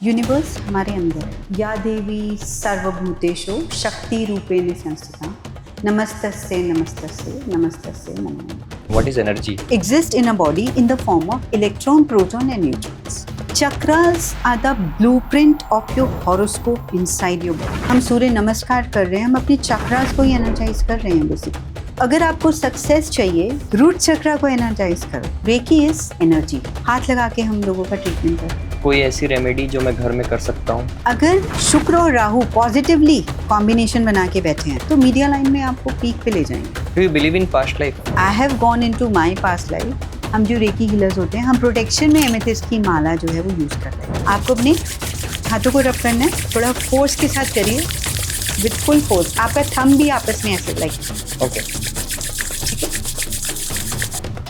Universe हमारे अंदर है। या देवी सर्वभूतेषु शक्ति रूपेण संस्थिता नमस्तस्यै नमस्तस्यै नमस्तस्यै नमो नमः। What is energy? Exist in a body in the form of electron, proton and neutrons. Chakras are the blueprint of your horoscope inside your body. हम सूर्य नमस्कार कर रहे हैं, हम अपने चक्रास को ही एनर्जाइज कर रहे हैं बेसिकली। अगर आपको सक्सेस चाहिए, रूट चक्रा को एनर्जाइज करो। Recce is energy. हाथ लगा के हम लोगों का ट्रीटमेंट करते हैं। कोई ऐसी रेमेडी जो मैं घर में कर सकता हूँ? अगर शुक्र और राहु पॉजिटिवली कॉम्बिनेशन बना के बैठे हैं तो मीडिया लाइन में आपको पीक पे ले जाएंगे। Do you believe in past life? I have gone into my past life. हम जो रेकी हीलर्स होते हैं, हम प्रोटेक्शन में एमेथिस्ट की माला जो है वो यूज करते हैं। आपको अपने हाथों को रब करना है, थोड़ा फोर्स के साथ करिए, विद फुल फोर्स। आपका थंब भी आपस में ऐसे like. Okay.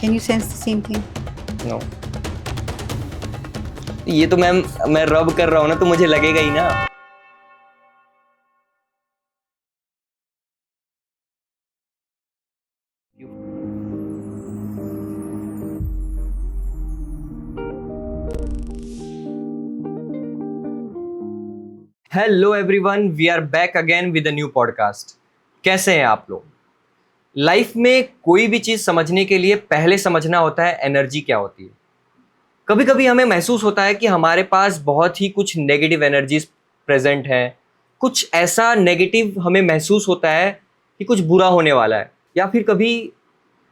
Can you sense the same thing? No. ये तो मैम मैं रब कर रहा हूँ ना, तो मुझे लगेगा ही ना। Hello everyone, we are back again with a new podcast. कैसे हैं आप लोग? लाइफ में कोई भी चीज़ समझने के लिए पहले समझना होता है एनर्जी क्या होती है। कभी कभी हमें महसूस होता है कि हमारे पास बहुत ही कुछ नेगेटिव एनर्जीज प्रेजेंट हैं, कुछ ऐसा नेगेटिव हमें महसूस होता है कि कुछ बुरा होने वाला है, या फिर कभी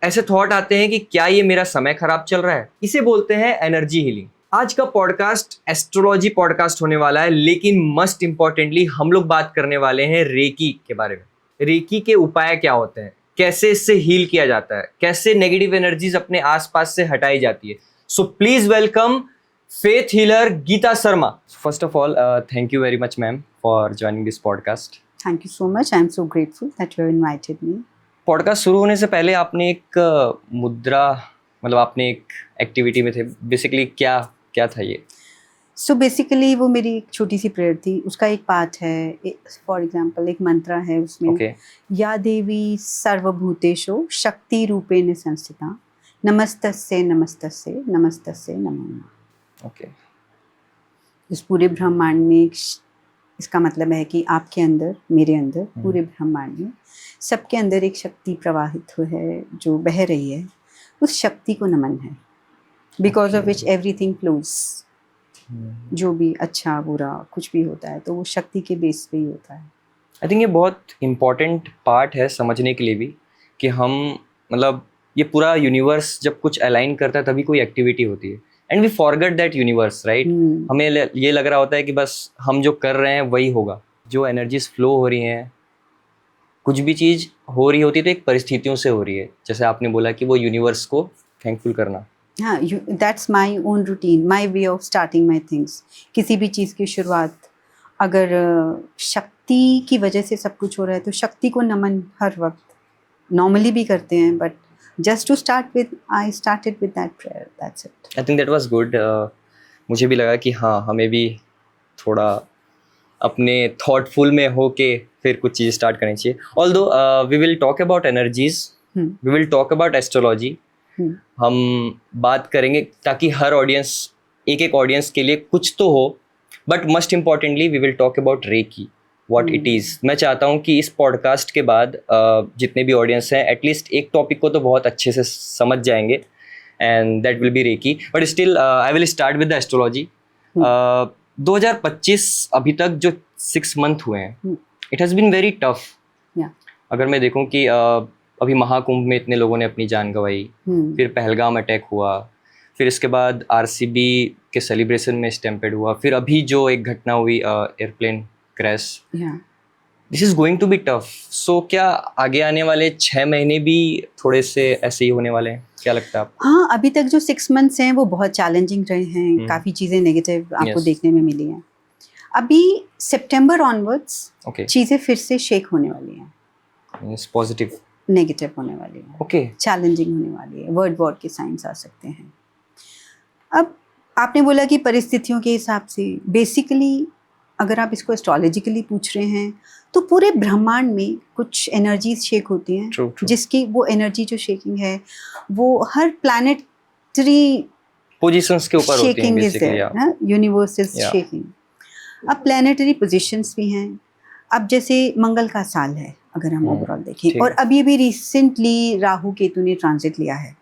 ऐसे थॉट आते हैं कि क्या ये मेरा समय खराब चल रहा है। इसे बोलते हैं एनर्जी हीलिंग। आज का पॉडकास्ट एस्ट्रोलॉजी पॉडकास्ट होने वाला है, लेकिन मोस्ट इंपॉर्टेंटली हम लोग बात करने वाले हैं रेकी के बारे में। रेकी के उपाय क्या होते हैं, कैसे इससे हील किया जाता है, कैसे नेगेटिव एनर्जीज अपने आसपास से हटाई जाती है। So please welcome faith healer Geeta Sharma. First of all, thank you very much, ma'am, for joining this podcast. Thank you so much. I am so grateful that you have invited me. Podcast शुरू होने से पहले आपने एक मुद्रा, मतलब आपने एक एक्टिविटी में थे। बेसिकली क्या क्या था ये? सो बेसिकली वो मेरी एक छोटी सी प्रेयर थी, उसका एक पार्ट है। फॉर एग्जांपल एक मंत्र है उसमें। Okay. या देवी सर्वभूतेषु शक्ति रूपेण संस्थिता नमस्तस्यै नमस्तस्यै नमस्तस्यै नमो नमः। Okay. इस पूरे ब्रह्मांड में इसका मतलब है कि आपके अंदर, मेरे अंदर, पूरे ब्रह्मांड में सबके अंदर एक शक्ति प्रवाहित है जो बह रही है। उस शक्ति को नमन है, because of which everything flows. जो भी अच्छा बुरा कुछ भी होता है तो वो शक्ति के बेस पे ही होता है। आई थिंक ये बहुत इम्पॉर्टेंट पार्ट है समझने के लिए भी, कि हम मतलब ये पूरा यूनिवर्स जब कुछ अलाइन करता है तभी कोई एक्टिविटी होती है, and we forget that universe, right. हमें ये लग रहा होता है कि बस हम जो कर रहे हैं वही होगा। जो एनर्जीज फ्लो हो रही हैं, कुछ भी चीज़ हो रही होती है तो एक परिस्थितियों से हो रही है। जैसे आपने बोला कि वो यूनिवर्स को थैंकफुल करना। हाँ, that's my own routine, my way of starting my things. किसी भी चीज़ की शुरुआत अगर शक्ति की वजह से सब कुछ हो रहा है तो शक्ति को नमन हर वक्त नॉर्मली भी करते हैं, but just to start with, I started with that prayer. That's it. I think that was good. मुझे भी लगा कि हाँ, हमें भी थोड़ा अपने thoughtful में हो के फिर कुछ चीज़ स्टार्ट करनी चाहिए। Although we will talk about energies, we will talk about astrology. हम बात करेंगे ताकि हर ऑडियंस, एक ऑडियंस के लिए कुछ तो हो, but most importantly we will talk about Reiki, what it is. मैं चाहता हूँ कि इस पॉडकास्ट के बाद जितने भी ऑडियंस हैं एटलीस्ट एक टॉपिक को तो बहुत अच्छे से समझ जाएंगे, and that will be Reiki. But still I will start with the astrology. 2025 अभी तक जो 6 मंथ हुए हैं, it has been very tough. अगर मैं देखूँ कि अभी महाकुंभ में इतने लोगों ने अपनी जान गंवाई, फिर पहलगाम अटैक हुआ, फिर इसके बाद आरसीबी के सेलिब्रेशन में स्टैम्पेड हुआ, फिर अभी जो एक घटना हुई airplane crash. This is going to be tough. So क्या आगे आने वाले 6 महीने भी थोड़े से ऐसे ही होने वाले हैं? क्या लगता है आपको? हाँ, अभी तक जो 6 मंथ्स हैं वो बहुत चैलेंजिंग रहे हैं। काफ़ी चीज़ें नेगेटिव आपको देखने में मिली हैं। अभी सितंबर ऑनवर्ड्स चीज़ें फिर से शेक होने वाली हैं, पॉजिटिव नेगेटिव होने वाली है, ओके, चैलेंजिंग होने वाली है, वर्ल्ड वॉर के साइंस आ सकते हैं। अब आपने बोला कि परिस्थितियों के हिसाब से, बेसिकली अगर आप इसको एस्ट्रोलॉजिकली पूछ रहे हैं तो पूरे ब्रह्मांड में कुछ एनर्जीज शेक होती हैं। True. जिसकी वो एनर्जी जो शेकिंग है वो हर प्लैनेटरी पोजीशंस के ऊपर होती हैं shaking is basically. There, universe is shaking. अब प्लानिटरी पोजीशंस भी हैं। अब जैसे मंगल का साल है अगर हम ओवरऑल देखें, ठीक। और अभी अभी रिसेंटली राहु केतु ने ट्रांजिट लिया है,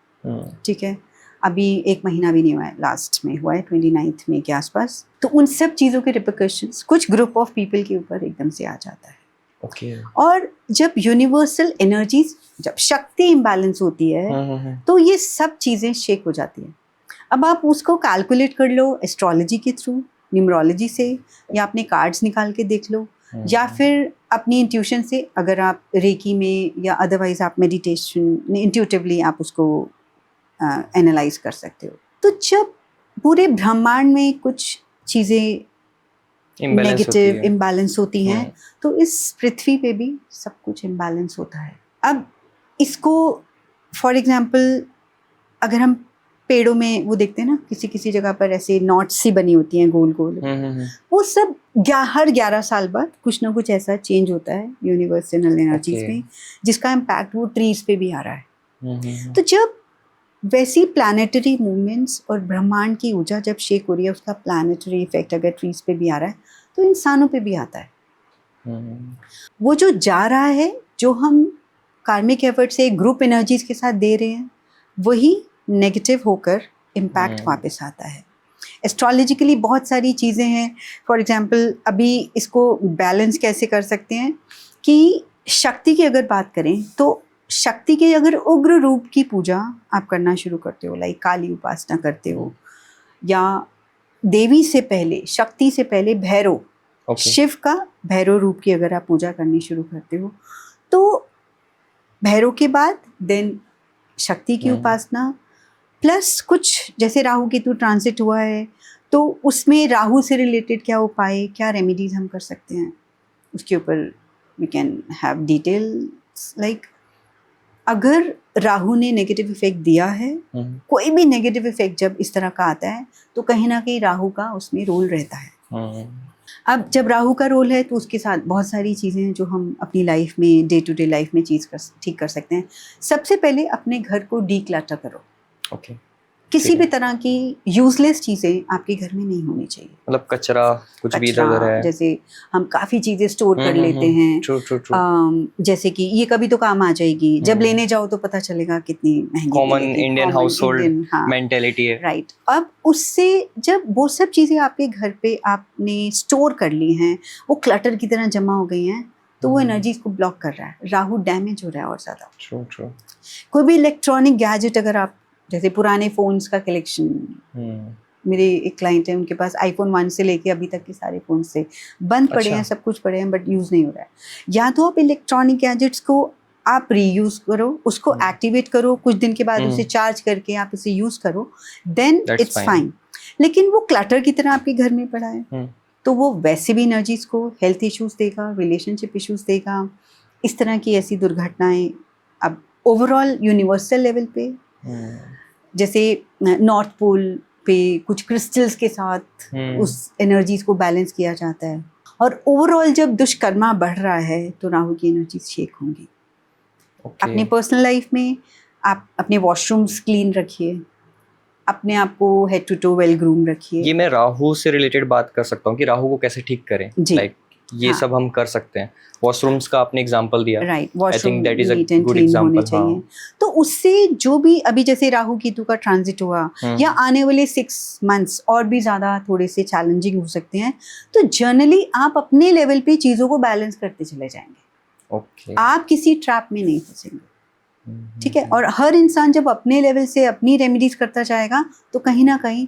ठीक है, अभी 1 महीना भी नहीं हुआ है, लास्ट में हुआ है 29 मई के आसपास। तो उन सब चीज़ों के रिpercussions कुछ ग्रुप ऑफ पीपल के ऊपर एकदम से आ जाता है। ओके। और जब यूनिवर्सल एनर्जीज, जब शक्ति इम्बैलेंस होती है तो ये सब चीज़ें शेक हो जाती हैं। अब आप उसको कैलकुलेट कर लो एस्ट्रोलॉजी के थ्रू, न्यूमरोलॉजी से, या अपने कार्ड्स निकाल के देख लो, या फिर अपनी इंट्यूशन से, अगर आप रेकी में या अदरवाइज आप मेडिटेशन इंट्यूटिवली आप उसको एनालाइज कर सकते हो। तो जब पूरे ब्रह्मांड में कुछ चीज़ें नेगेटिव इम्बैलेंस होती हैं तो इस पृथ्वी पे भी सब कुछ इम्बैलेंस होता है। अब इसको फॉर एग्जांपल अगर हम पेड़ों में वो देखते हैं ना, किसी किसी जगह पर ऐसे नॉट्स सी बनी होती हैं गोल गोल, वो सब हर 11 साल बाद कुछ ना कुछ ऐसा चेंज होता है यूनिवर्सल एनर्जीज में, जिसका इम्पैक्ट वो ट्रीज पे भी आ रहा है। तो जब वैसी प्लानिटरी मूवमेंट्स और ब्रह्मांड की ऊर्जा जब शेक हो रही है, उसका प्लानिटरी इफेक्ट अगर ट्रीज पे भी आ रहा है तो इंसानों पे भी आता है। वो जो जा रहा है, जो हम कार्मिक एफर्ट से ग्रुप एनर्जीज के साथ दे रहे हैं, वही नेगेटिव होकर इम्पैक्ट वापस आता है। एस्ट्रोलॉजिकली बहुत सारी चीज़ें हैं। फॉर एग्जांपल अभी इसको बैलेंस कैसे कर सकते हैं कि शक्ति की अगर बात करें तो शक्ति के अगर उग्र रूप की पूजा आप करना शुरू करते हो, लाइक काली उपासना करते हो, या देवी से पहले, शक्ति से पहले भैरव, शिव का भैरव रूप की अगर आप पूजा करनी शुरू करते हो, तो भैरव के बाद देन शक्ति की उपासना, प्लस कुछ जैसे राहु केतु ट्रांजिट हुआ है तो उसमें राहु से रिलेटेड क्या उपाय, क्या रेमेडीज हम कर सकते हैं, उसके ऊपर we can have details. Like अगर राहु ने नेगेटिव इफेक्ट दिया है, कोई भी नेगेटिव इफेक्ट जब इस तरह का आता है तो कहीं ना कहीं राहु का उसमें रोल रहता है। अब जब राहु का रोल है तो उसके साथ बहुत सारी चीज़ें हैं जो हम अपनी लाइफ में, डे टू डे लाइफ में ठीक कर सकते हैं। सबसे पहले अपने घर को डीक्लटर करो। ओके। किसी भी तरह की यूजलेस चीज़ें आपके घर में नहीं होनी चाहिए। मतलब कचरा कुछ भी इधर है, जैसे हम काफ़ी चीज़ें स्टोर कर लेते हैं। ट्रू। जैसे कि ये कभी तो काम आ जाएगी, जब लेने जाओ तो पता चलेगा कितनी महंगी। कॉमन इंडियन हाउसहोल्ड मेंटेलिटी है, राइट। अब उससे जब वो सब चीज़ें आपके घर पे आपने स्टोर कर ली हैं, वो क्लटर की तरह जमा हो गई हैं, तो वो एनर्जीज को ब्लॉक कर रहा है, राहु डैमेज हो रहा है और ज़्यादा। ट्रू। कोई भी इलेक्ट्रॉनिक गैजेट, अगर आप जैसे पुराने फ़ोन्स का कलेक्शन, मेरे एक क्लाइंट है, उनके पास iPhone 1 से लेके अभी तक के सारे फ़ोन से बंद पड़े हैं, सब कुछ पड़े हैं, बट यूज़ नहीं हो रहा है। या तो आप इलेक्ट्रॉनिक गैजेट्स को आप रीयूज़ करो, उसको एक्टिवेट करो, कुछ दिन के बाद उसे चार्ज करके आप उसे यूज़ करो, देन इट्स फाइन। लेकिन वो क्लटर की तरह आपके घर में पड़ा है तो वो वैसे भी एनर्जीज को हेल्थ इश्यूज़ देगा, रिलेशनशिप इश्यूज़ देगा, इस तरह की ऐसी दुर्घटनाएं। अब ओवरऑल यूनिवर्सल लेवल पे जैसे नॉर्थ पोल पे कुछ क्रिस्टल्स के साथ उस एनर्जीज को बैलेंस किया जाता है, और ओवरऑल जब दुष्कर्मा बढ़ रहा है तो राहु की एनर्जीज शेक होंगी। अपने पर्सनल लाइफ में आप अपने वॉशरूम्स क्लीन रखिए, अपने आप को head to toe well groomed रखिए। ये मैं राहु से रिलेटेड बात कर सकता हूँ कि राहु को कैसे ठीक करें, लाइक ये सब हम कर सकते हैं। वॉशरूम्स का आपने एग्जांपल दिया, right, washroom that is a neat and good clean होने एग्जांपल। चाहिए। तो उससे जो भी अभी जैसे राहु केतु का ट्रांजिट हुआ, या आने वाले 6 मंथ्स और भी ज़्यादा थोड़े से चैलेंजिंग हो सकते हैं, तो जनरली आप अपने लेवल पे चीज़ों को बैलेंस करते चले जाएंगे। ओके। आप किसी ट्रैप में नहीं फंसेंगे, ठीक है। और हर इंसान जब अपने लेवल से अपनी रेमेडीज करता जाएगा तो कहीं ना कहीं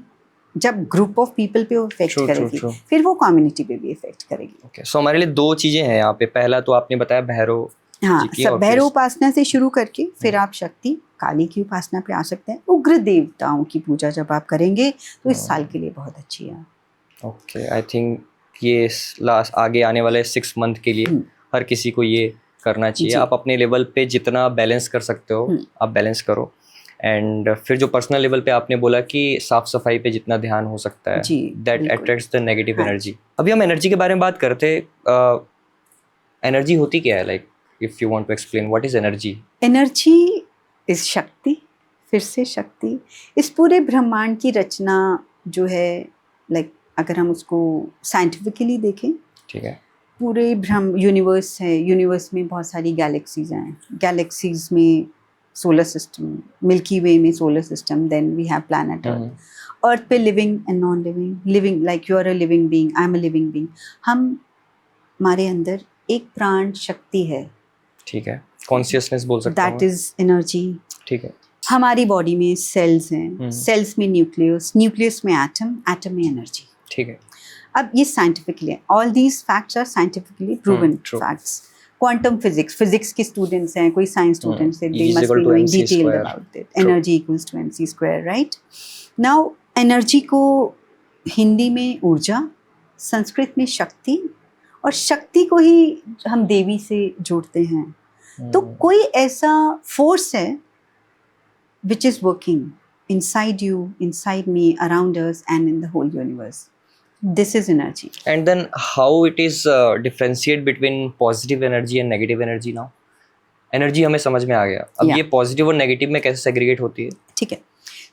जब ग्रुप ऑफ पीपल पे वो इफेक्ट करेगी, फिर वो कम्युनिटी पे भी इफेक्ट करेगी। ओके, सो हमारे लिए 2 चीजें हैं यहाँ पे। पहला तो आपने बताया भैरव, हाँ, सब भैरव उपासना से शुरू करके फिर आप शक्ति काली की उपासना पे आ सकते हैं। उग्र देवताओं की पूजा जब आप करेंगे तो इस साल के लिए बहुत अच्छी है। ओके, आई थिंक ये लास्ट आगे आने वाले 6 मंथ के लिए हर किसी को ये करना चाहिए। आप अपने लेवल पे जितना बैलेंस कर सकते हो आप बैलेंस करो, एंड फिर जो पर्सनल लेवल पे आपने बोला कि साफ सफाई पे जितना ध्यान हो सकता है, that attracts the negative energy. अभी हम एनर्जी के बारे में बात करते, एनर्जी होती क्या है? Like if you want to explain what is energy. Energy is shakti, फिर से शक्ति। इस पूरे ब्रह्मांड की रचना जो है, लाइक अगर हम उसको साइंटिफिकली देखें, ठीक है, पूरे ब्रह्म यूनिवर्स है, यूनिवर्स में बहुत सारी गैलेक्सीज हैं, गैलेक्सीज में सोलर सिस्टम, मिल्की वे में solar system, then we have planet earth. Earth पे living and non living, living like you are a living being, I am a living being. हमारे अंदर एक प्राण शक्ति है, ठीक है, कॉन्शियसनेस बोल सकते हैं, दैट इज एनर्जी. ठीक है, हमारी बॉडी में सेल्स हैं, सेल्स में न्यूक्लियस, न्यूक्लियस में एटम, एटम में एनर्जी. ठीक है. अब ये साइंटिफिकली है, all these facts are scientifically proven facts. Quantum physics, physics के स्टूडेंट्स हैं, कोई साइंस स्टूडेंट्स हैं, they must be knowing detail about it. Energy equals to mc square, right? Now energy को हिंदी में ऊर्जा, संस्कृत में शक्ति, और शक्ति को ही हम देवी से जोड़ते हैं. तो कोई ऐसा फोर्स है which is working inside you, inside me, around us, and in the whole universe. This is energy. And then how it is differentiate between positive energy and negative energy now? Energy हमें समझ में आ गया, अब Yeah. ये positive और negative में कैसे segregate होती है? ठीक है.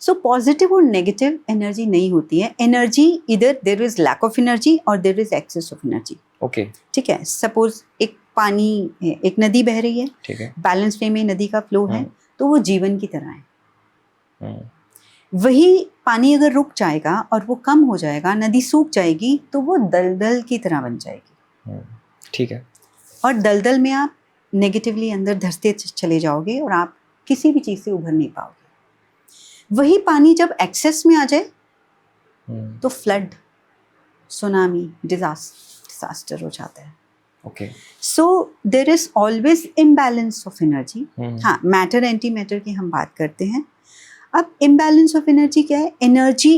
सो पॉजिटिव और नेगेटिव एनर्जी नहीं होती है. एनर्जी इधर there is lack of energy और there is excess of energy. Okay, ठीक है. सपोज एक पानी है, एक नदी बह रही है, ठीक है, बैलेंस वे में नदी का फ्लो है, तो वो जीवन की तरह है. वही पानी अगर रुक जाएगा और वो कम हो जाएगा, नदी सूख जाएगी, तो वो दलदल की तरह बन जाएगी. ठीक है. और दलदल में आप नेगेटिवली अंदर धंसते चले जाओगे और आप किसी भी चीज़ से उभर नहीं पाओगे. वही पानी जब एक्सेस में आ जाए तो फ्लड, सुनामी, डिजास्टर हो जाता है. Okay, so there is always imbalance of energy. हाँ, मैटर एंटी मैटर की हम बात करते हैं. अब इम्बैलेंस ऑफ एनर्जी क्या है? Energy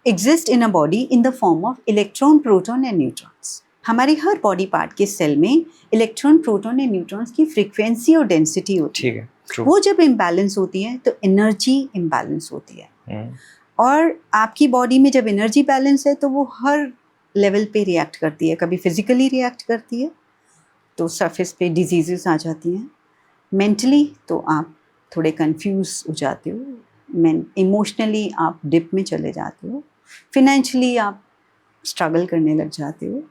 exist in a body in the form of electron, proton and neutrons. हमारे हर बॉडी पार्ट के सेल में इलेक्ट्रॉन, प्रोटॉन एंड न्यूट्रॉन्स की फ्रीक्वेंसी और डेंसिटी होती है. ठीक है, true. वो जब इम्बैलेंस होती है तो एनर्जी इम्बैलेंस होती है. और आपकी बॉडी में जब एनर्जी बैलेंस है तो वो हर लेवल पे रिएक्ट करती है. कभी फिजिकली रिएक्ट करती है तो सरफेस पे डिजीजेस आ जाती हैं. मेंटली तो आप थोड़े कंफ्यूज हो जाते हो, इमोशनली आप डिप में चले जाते हो, फिनेंशियली आप स्ट्रगल करने लग जाते हो.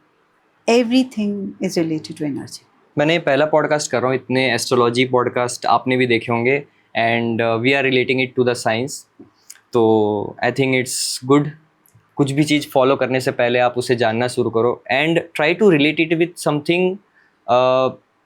Everything is related to energy. मैंने पहला पॉडकास्ट कर रहा हूँ, इतने एस्ट्रोलॉजी पॉडकास्ट आपने भी देखे होंगे, and we are relating it to the science. तो आई थिंक इट्स गुड, कुछ भी चीज़ फॉलो करने से पहले आप उसे जानना शुरू करो and try to relate it with something,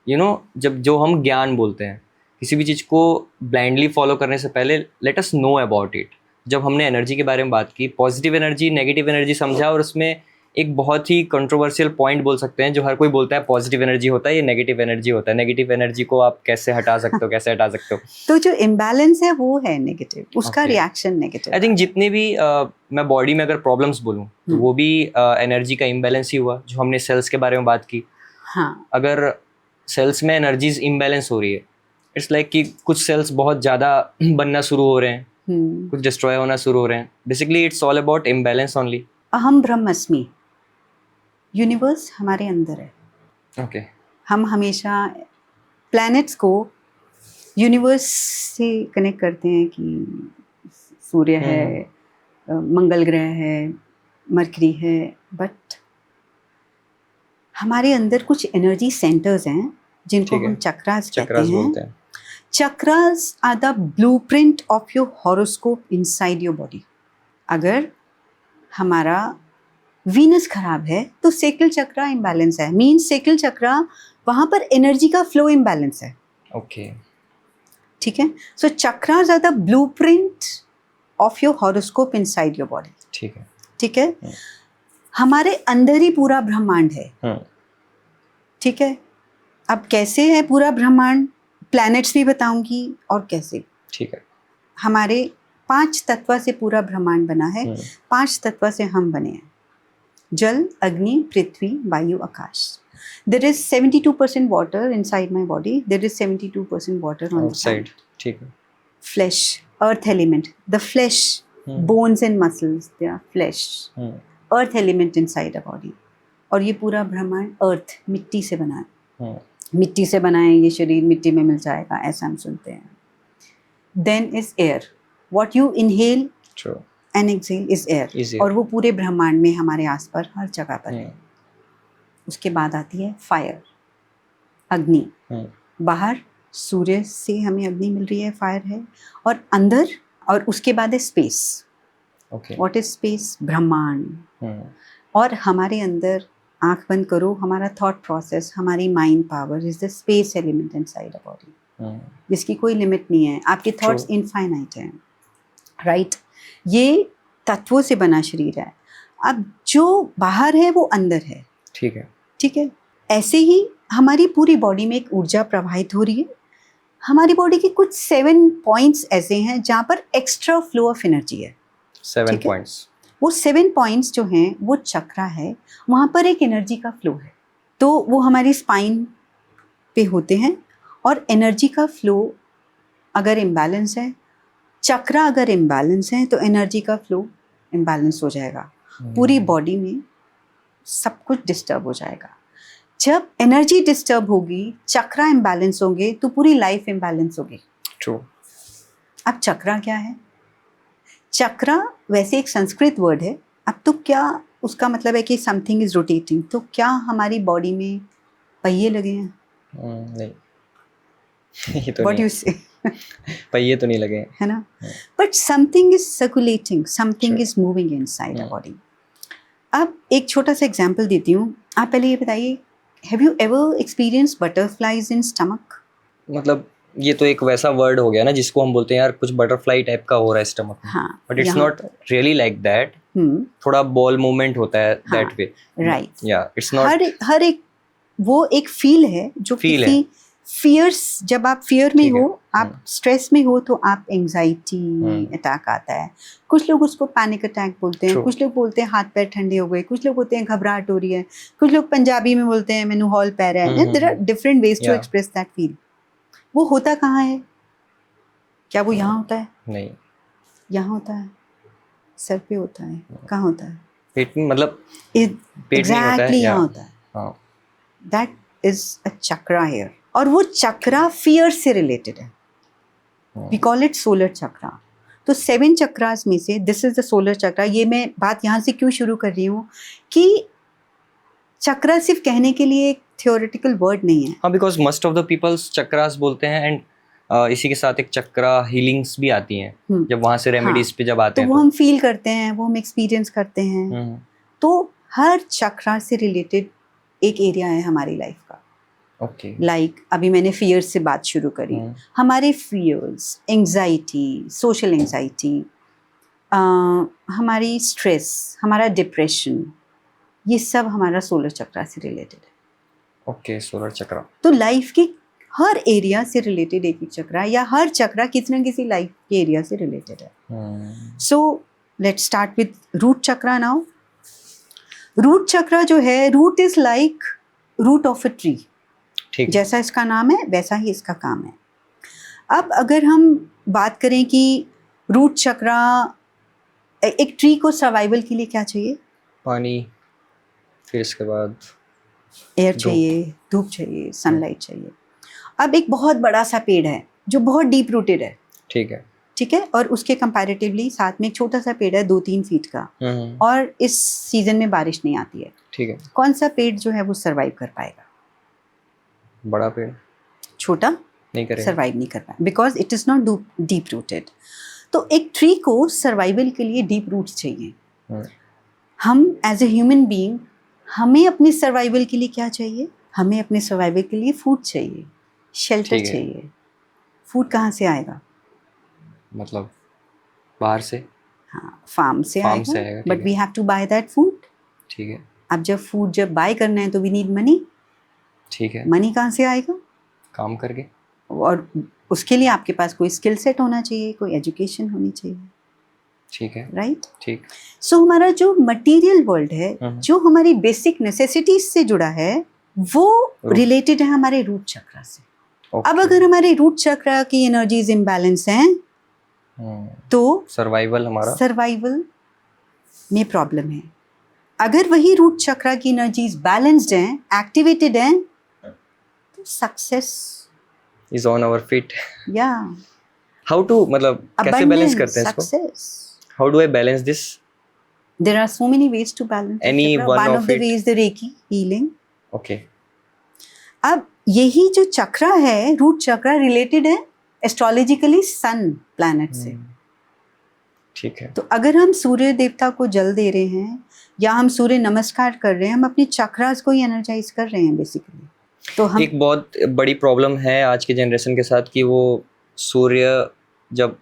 you know, जब जो हम ज्ञान बोलते हैं, किसी भी चीज़ को ब्लाइंडली फॉलो करने से पहले let us know about it. जब हमने एनर्जी के बारे में बात की, पॉजिटिव एनर्जी, नेगेटिव एनर्जी समझा, और उसमें एक बहुत ही कंट्रोवर्शियल पॉइंट बोल सकते हैं जो हर कोई बोलता है पॉजिटिव एनर्जी होता है, ये नेगेटिव एनर्जी होता है. नेगेटिव एनर्जी को आप कैसे हटा सकते हो, कैसे हटा सकते हो? तो जो इम्बैलेंस है वो है नेगेटिव, उसका Okay. Reaction negative. I think जितने भी मैं बॉडी में अगर प्रॉब्लम्स बोलूँ तो वो भी एनर्जी का इम्बैलेंस ही हुआ. जो हमने सेल्स के बारे में बात की, हाँ, अगर सेल्स में एनर्जीज इम्बैलेंस हो रही है, इट्स लाइक कि कुछ सेल्स बहुत ज़्यादा बनना शुरू हो रहे हैं, कुछ डिस्ट्रॉय होना शुरू हो रहे हैं. Basically it's all about imbalance only. अहम ब्रह्मस्मि, यूनिवर्स हमारे अंदर है. ओके, हम हमेशा प्लैनेट्स को यूनिवर्स से कनेक्ट करते हैं कि सूर्य है, मंगल ग्रह है, मरकरी है, बट हमारे अंदर कुछ एनर्जी सेंटर्स हैं जिनको ठीक है. हम चक्रास कहते चक्रास हैं. बोलते हैं. Chakras are the blueprint of your horoscope inside your body. अगर हमारा वीनस खराब है तो सेकल चक्रा इम्बैलेंस है, मीन्स सेकल चक्रा, वहाँ पर एनर्जी का फ्लो इम्बैलेंस है. ओके, ठीक है. So chakras are the blueprint of your horoscope inside your body. ठीक है. ठीक है. हमारे अंदर ही पूरा ब्रह्मांड है. ठीक है. अब कैसे है पूरा ब्रह्मांड, प्लैनेट्स भी बताऊंगी और कैसे. ठीक है. हमारे 5 तत्व से पूरा ब्रह्मांड बना है. 5 तत्व से हम बने हैं. जल, अग्नि, पृथ्वी, वायु, आकाश. There is 72% water inside my body. There is 72% water on the Outside. side. ठीक है. Flesh, earth element. The flesh, bones and muscles, they are flesh. Earth element inside a body. और ये पूरा ब्रह्मांड अर्थ, मिट्टी से बना है. मिट्टी से बना है ये शरीर, मिट्टी में मिल जाएगा, ऐसा हम सुनते हैं. Then is air. What you inhale True. And exhale is air, Is और air. वो पूरे ब्रह्मांड में हमारे आस पर हर जगह पर है। हम्म, उसके बाद आती है फायर, अग्नि। हम्म, बाहर सूर्य से हमें अग्नि मिल रही है, फायर है, और अंदर, और उसके बाद है space. okay. What is space? ब्रह्मांड। हम्म, और हमारे अंदर, आंख बंद करो, हमारा थॉट प्रोसेस, हमारी mind power is the space element inside a body, hmm, जिसकी कोई लिमिट नहीं है। आपके थॉट्स True. इनफाइनाइट हैं, राइट? ये तत्वों से बना शरीर है। अब जो बाहर है वो अंदर है, ठीक है। ठीक है? ऐसे ही हमारी पूरी बॉडी में एक ऊर्जा प्रवाहित हो रही है। हमारी बॉडी के कुछ 7 पॉइंट्स ऐसे हैं जहाँ पर एक्स्ट्रा फ्लो ऑफ एनर्जी है। 7 ठीक है। points. वो 7 पॉइंट्स जो हैं वो चक्रा है, वहाँ पर एक एनर्जी का फ्लो है। तो वो हमारी स्पाइन पे होते हैं, और एनर्जी का फ्लो अगर इम्बैलेंस है, चक्रा अगर इम्बैलेंस है, तो एनर्जी का फ्लो इम्बैलेंस हो जाएगा। पूरी बॉडी में सब कुछ डिस्टर्ब हो जाएगा। जब एनर्जी डिस्टर्ब होगी, चक्रा इम्बैलेंस होंगे, तो पूरी लाइफ इम्बैलेंस होगी। True. अब चक्रा क्या है? चक्रा वैसे एक संस्कृत वर्ड है। अब तो क्या उसका मतलब है कि समथिंग इज रोटेटिंग। तो क्या हमारी बॉडी में पहिए लगे हैं? नहीं, ये तो व्हाट नहीं यू है। से, पहिए तो नहीं लगे हैं। है ना? But something is circulating, something Sure. Is moving inside a body. अब एक छोटा सा एग्जांपल देती हूँ। आप पहले ये बताइए, have you ever experience butterflies in stomach? मतलब ये तो एक वैसा वर्ड हो गया ना जिसको हम बोलते हैं यार कुछ बटरफ्लाई टाइप का हो रहा है स्टमक में, हाँ, बट इट्स यहाँ नॉट रियली लाइक दैट। थोड़ा बॉल मूवमेंट होता है दैट वे, राइट। या इट्स नॉट। हर एक वो एक फील है जो Feel किसी फियर्स, जब आप फियर में ठीक है। हो, आप स्ट्रेस में हो, तो आप एंजाइटी अटैक आता है। कुछ लोग उसको पैनिक अटैक बोलते हैं, True. कुछ लोग बोलते हैं हाथ पैर ठंडे हो गए, कुछ लोग बोलते हैं घबराहट हो रही है, कुछ लोग पंजाबी में बोलते हैं मैनू हॉल पै रहा है। There are different ways to Yeah. Express that feel. वो होता कहाँ है? क्या वो यहाँ होता है? नहीं, यहाँ होता है, सर पे होता है, कहाँ होता है? पेट में, मतलब पेट नहीं होता है, एग्जैक्टली या यहाँ होता है। हाँ, that is a chakra here, और वो चक्रा फियर से रिलेटेड है। We call it solar chakra. तो 7 चक्रास में से this is the solar chakra. ये मैं बात यहाँ से क्यों शुरू कर रही हूँ कि चक्रा सिर्फ कहने के लिए एक थियोरेटिकल वर्ड नहीं है। हाँ, because most of the peoples chakras बोलते हैं, एंड इसी के साथ एक चक्रा हीलिंग्स भी आती हैं जब वहाँ से रेमेडीज पे जब आते तो हैं वो हम फील करते हैं, वो हम एक्सपीरियंस करते हैं। तो हर चक्रा से रिलेटेड एक एरिया है हमारी लाइफ का। ओके, लाइक अभी मैंने फियर से बात शुरू करी। हमारे फियर्स, एंजाइटी, सोशल एंजाइटी, हमारी स्ट्रेस, हमारा डिप्रेशन, ये सब हमारा सोलर चक्रा से रिलेटेड है। Okay, solar chakra. तो लाइफ के हर एरिया से रिलेटेड एक चक्रा, या हर चक्रा किसी ना किसी लाइफ के एरिया से रिलेटेड है। So let's start with root chakra now. Root chakra जो है, root is like root of a tree. ठीक, जैसा इसका नाम है वैसा ही इसका काम है। अब अगर हम बात करें कि रूट चक्रा, एक ट्री को सर्वाइवल के लिए क्या चाहिए? पानी, फिर इसके बाद एयर चाहिए, धूप चाहिए, सनलाइट चाहिए। अब एक बहुत बड़ा सा पेड़ है जो बहुत डीप रूटेड है, ठीक है, ठीक है, और उसके कंपैरेटिवली साथ में एक छोटा सा पेड़ है 2-3 फीट का, और इस सीजन में बारिश नहीं आती है। ठीक है, कौन सा पेड़ जो है वो सर्वाइव कर पाएगा? बड़ा पेड़ छोटा नहीं करेगा, सर्वाइव नहीं कर पाएगा, because it is not deep rooted. तो एक ट्री को सर्वाइवल के लिए डीप रूट्स चाहिए। हम एज ए ह्यूमन बीइंग, हमें अपने सर्वाइवल के लिए क्या चाहिए? हमें अपने सर्वाइवल के लिए फूड चाहिए, शेल्टर चाहिए। फूड कहाँ से आएगा? मतलब बाहर से, हाँ, फार्म से आएगा, but we have to buy that food. ठीक है। अब जब बाय करना है तो वी नीड मनी। ठीक है। मनी कहाँ से आएगा? काम करके, और उसके लिए आपके पास कोई स्किल सेट होना चाहिए, कोई एजुकेशन होनी चाहिए। ठीक है, राइट। ठीक। सो हमारा जो मटेरियल वर्ल्ड है, जो हमारी बेसिक नेसेसिटीज से जुड़ा है, वो रिलेटेड है हमारे रूट चक्रा से। अब अगर हमारे रूट चक्रा की एनर्जीज इम्बैलेंस हैं, तो सर्वाइवल में प्रॉब्लम है। अगर वही रूट चक्रा की एनर्जीज बैलेंस्ड हैं, एक्टिवेटेड हैं, तो success is on our feet. या हाउ टू, मतलब कैसे बैलेंस करते हैं इसको? Success How do I balance this? There are so many ways to balance the Any chakra. one One of of the it? ways the Reiki healing. Okay. अब यही जो चक्रा है, रूट चक्रा related है एस्ट्रोलॉजिकली सन planet से। ठीक है। तो अगर हम सूर्य देवता को जल दे रहे हैं या हम सूर्य नमस्कार कर रहे हैं, हम अपने चक्रास को ही एनर्जाइज कर रहे हैं बेसिकली। तो हम एक बहुत बड़ी प्रॉब्लम है आज के जनरेशन के साथ कि वो सूर्य जब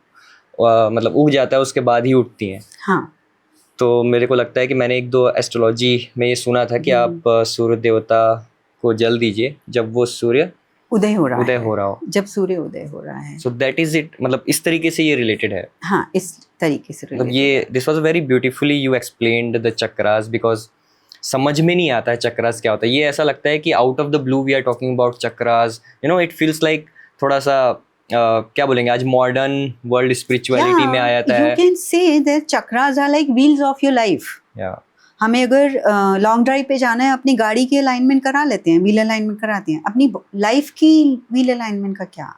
मतलब उग जाता है उसके बाद ही उठती हैं। हाँ, तो मेरे को लगता है कि मैंने एक दो एस्ट्रोलॉजी में ये सुना था कि आप सूर्य देवता को जल दीजिए जब वो सूर्य उदय हो उदय रहा हो रहा हो। है, जब सूर्य उदय हो रहा है। सो दैट इज इट, मतलब इस तरीके से ये रिलेटेड है। हाँ, इस तरीके से मतलब related ये this was very beautifully you explained the chakras, because समझ में नहीं आता है चक्रास क्या होता है। ये ऐसा लगता है कि out of the blue we are talking about chakras, you know, it feels like थोड़ा सा क्या बोलेंगे, आज मॉडर्न वर्ल्ड स्पिरिचुअलिटी में आ जाता है। You can say that chakras are like wheels of your life. या हमें अगर लॉन्ग ड्राइव पे जाना है, अपनी गाड़ी की अलाइनमेंट करा लेते हैं, व्हील अलाइनमेंट कराते हैं। अपनी लाइफ की व्हील अलाइनमेंट का क्या?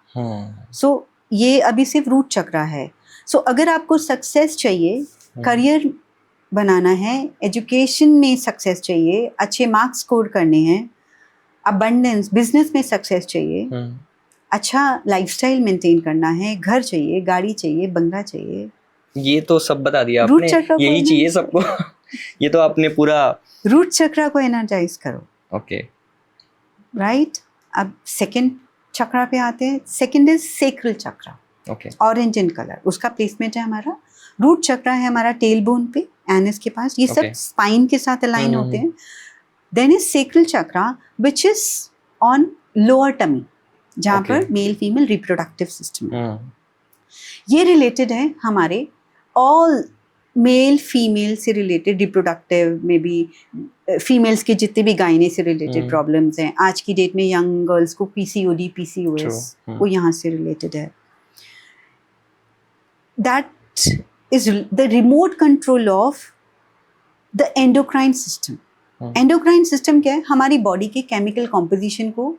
सो ये अभी सिर्फ रूट चक्रा है। सो अगर आपको सक्सेस चाहिए, करियर बनाना है, एजुकेशन में सक्सेस चाहिए, अच्छे मार्क्स स्कोर करने हैं, अबंडेंस बिजनेस में सक्सेस चाहिए, अच्छा लाइफस्टाइल मेंटेन करना है, घर चाहिए, गाड़ी चाहिए, बंगला चाहिए, ये तो सब बता दिया रूट आपने, चक्र को यही ना- चाहिए सबको। ये तो आपने पूरा रूट चक्रा को एनर्जाइज करो। ओके। राइट, अब सेकंड चक्रा पे आते हैं। Second is sacral chakra, okay orange in colour, उसका प्लेसमेंट है हमारा। रूट चक्रा है हमारा टेल बोन पे, एनस के पास, ये सब Okay. स्पाइन के साथ अलाइन होते हैं। Then is sacral chakra which is on lower tummy, जहाँ Okay. पर मेल फीमेल रिप्रोडक्टिव सिस्टम है। ये रिलेटेड है हमारे ऑल मेल फीमेल से रिलेटेड रिप्रोडक्टिव में भी, फीमेल्स के जितने भी गायने से रिलेटेड प्रॉब्लम्स हैं आज की डेट में, यंग गर्ल्स को पीसीओडी पीसीओएस, वो यहाँ से रिलेटेड है। That is the remote control of the endocrine system. Endocrine system क्या है? हमारी बॉडी के केमिकल कॉम्पोजिशन को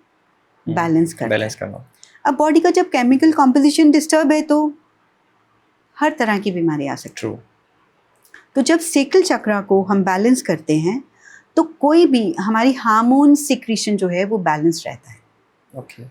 बैलेंस करना। अब बॉडी का जब केमिकल कॉम्पोजिशन डिस्टर्ब है तो हर तरह की बीमारी आ सकती है। तो जब सेक्रल चक्रा को हम बैलेंस करते हैं तो कोई भी हमारी हार्मोन सिक्रीशन जो है वो बैलेंस रहता है। ओके।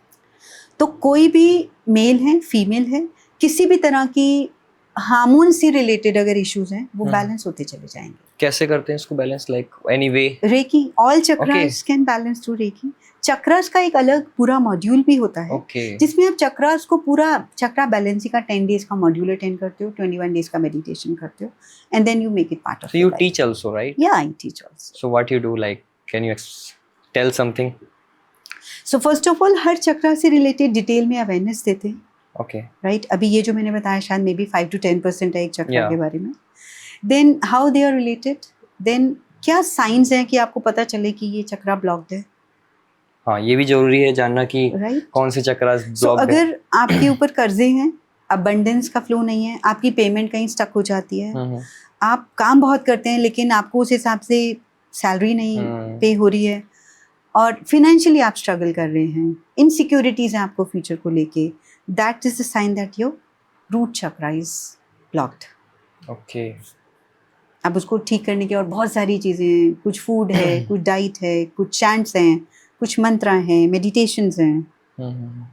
तो कोई भी मेल है, फीमेल है, किसी भी तरह की हार्मोन से रिलेटेड अगर इश्यूज हैं वो बैलेंस होते चले जाएंगे। कैसे करते हैं इसको balance? Like anyway Reiki, all chakras can balance through Reiki. Chakras का एक अलग पूरा मॉड्यूल भी होता है ओके। जिसमें आप चक्रास को पूरा चक्रा बैलेंसिंग का 10 डेज का मॉड्यूल अटेंड करते हो, 21 डेज का मेडिटेशन करते हो, and then you make it part of So you teach also, right? Yeah, I teach also. So what you do, like, can you tell something? So first of all, हर चक्रा से related detail में awareness देते हैं। Okay. Right, अभी ये जो मैंने बताया शायद मे बी 5 to 10% है एक चक्रा Yeah. के बारे में। Then how they are related, then क्या साइंस हैं कि आपको पता चले कि ये चक्रा ब्लॉक्ड है। हाँ, ये भी जरूरी है जानना कि राइट, कौन से चक्रास सो ब्लॉक्ड है। अगर आपके ऊपर कर्जे हैं, अबंडेंस का फ्लो नहीं है, आपकी पेमेंट कहीं स्टक हो जाती है, आप काम बहुत करते हैं लेकिन आपको उस हिसाब से सैलरी नहीं पे हो रही है, और फिनेंशियली आप स्ट्रगल कर रहे हैं, इनसिक्योरिटीज हैं आपको फ्यूचर को लेके, that is the sign that your root chakra is blocked. Okay. अब उसको ठीक करने की और बहुत सारी चीज़ें हैं, कुछ फूड है, कुछ डाइट है, कुछ चैंट्स हैं, कुछ मंत्र हैं, मेडिटेशंस हैं,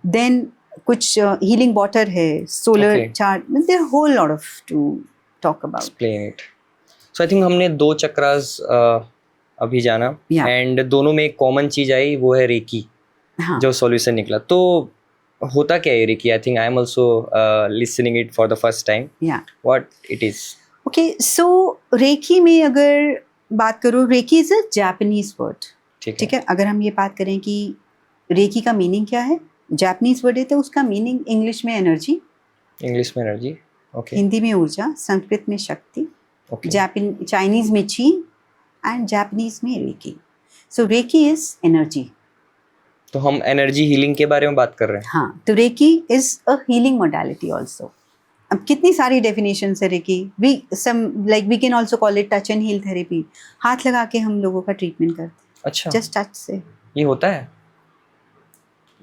देन कुछ हीलिंग वाटर है, solar Okay. Chart, there whole lot of to talk about. Explain it. So I think हमने 2 चक्रास अभी जाना, Yeah. एंड दोनों में एक कॉमन चीज आई, वो है रेकी, हाँ, जो सॉल्यूशन निकला। तो होता क्या है reiki? I think I am also listening it for the first time. या what it is? Okay, so reiki में अगर बात करो, recce is a Japanese word. ठीक है, अगर हम ये बात करें कि रेकी का मीनिंग क्या है, जापानीज वर्ड है तो उसका मीनिंग इंग्लिश में एनर्जी, इंग्लिश में एनर्जी, ओके, हिंदी में ऊर्जा, संस्कृत में शक्ति, ओके, चाइनीज में ची, एंड जापानीज में Reiki. So Reiki is energy. तो हम एनर्जी हीलिंग के बारे में बात कर रहे हैं। हाँ, तो recce is a healing modality also. अब कितनी सारी डेफिनेशन है Reiki, we can also call it touch and heal therapy. हाथ लगा के हम लोगों का ट्रीटमेंट करते हैं, अच्छा, जस्ट टच से। ये होता है?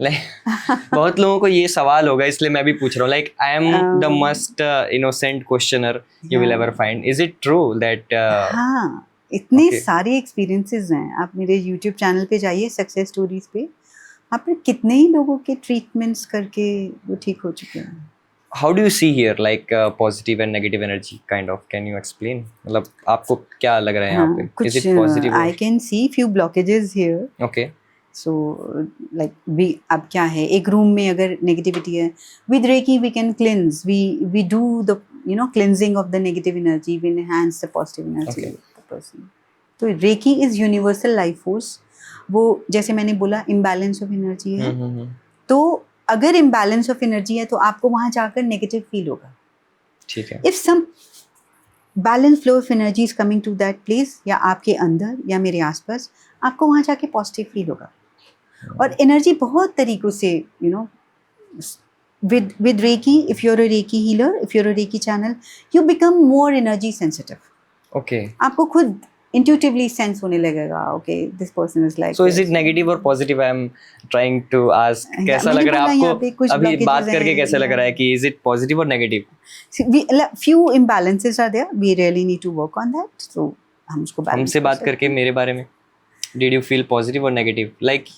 बहुत लोगों को ये सवाल होगा, इसलिए मैं भी पूछ रहा हूँ. Like I am the most innocent questioner you will ever find. Is it true that हाँ, इतने Okay. सारे एक्सपीरियंसेस हैं. आप मेरे YouTube चैनल पे जाइए, सक्सेस स्टोरीज पे, आपने कितने ही लोगों के ट्रीटमेंट्स करके वो ठीक हो चुके हैं. how do you see here like positive and negative energy kind of, can you explain? मतलब आपको क्या लग रहा है यहाँ हाँ, पे? Is कुछ it positive I can see few blockages here. okay. So like we, अब क्या है, एक रूम में अगर नेगेटिविटी है, with reiki we can cleanse, we do the cleansing of the negative energy, we enhance the positive energy Okay. Of the person. तो recce is universal life force. वो जैसे मैंने बोला इम्बैलेंस ऑफ एनर्जी है, तो अगर imbalance of energy है तो आपको वहां जाकर नेगेटिव फील होगा. ठीक है. If some balance flow of energy is coming to that place, या आपके अंदर या मेरे आसपास, आपको वहां जाके पॉजिटिव फील होगा. और एनर्जी बहुत तरीकों से with Reiki, if you're a Reiki healer, if you're a Reiki channel, you become more energy sensitive. Okay. आपको खुद intuitively sense होने लगेगा, okay, this person is like So is this. it negative or positive? I am trying to ask. कैसा मैंने लग रहा बोला है यहाँ पे आपको कुछ अभी blockages बात करके? हैं, कैसे लग रहा है कि is it positive or negative? few imbalances are there, we really need to work on that. So हम उसको balance हमसे कर बात सकते करके हैं. मेरे बारे में did you feel positive or negative? Like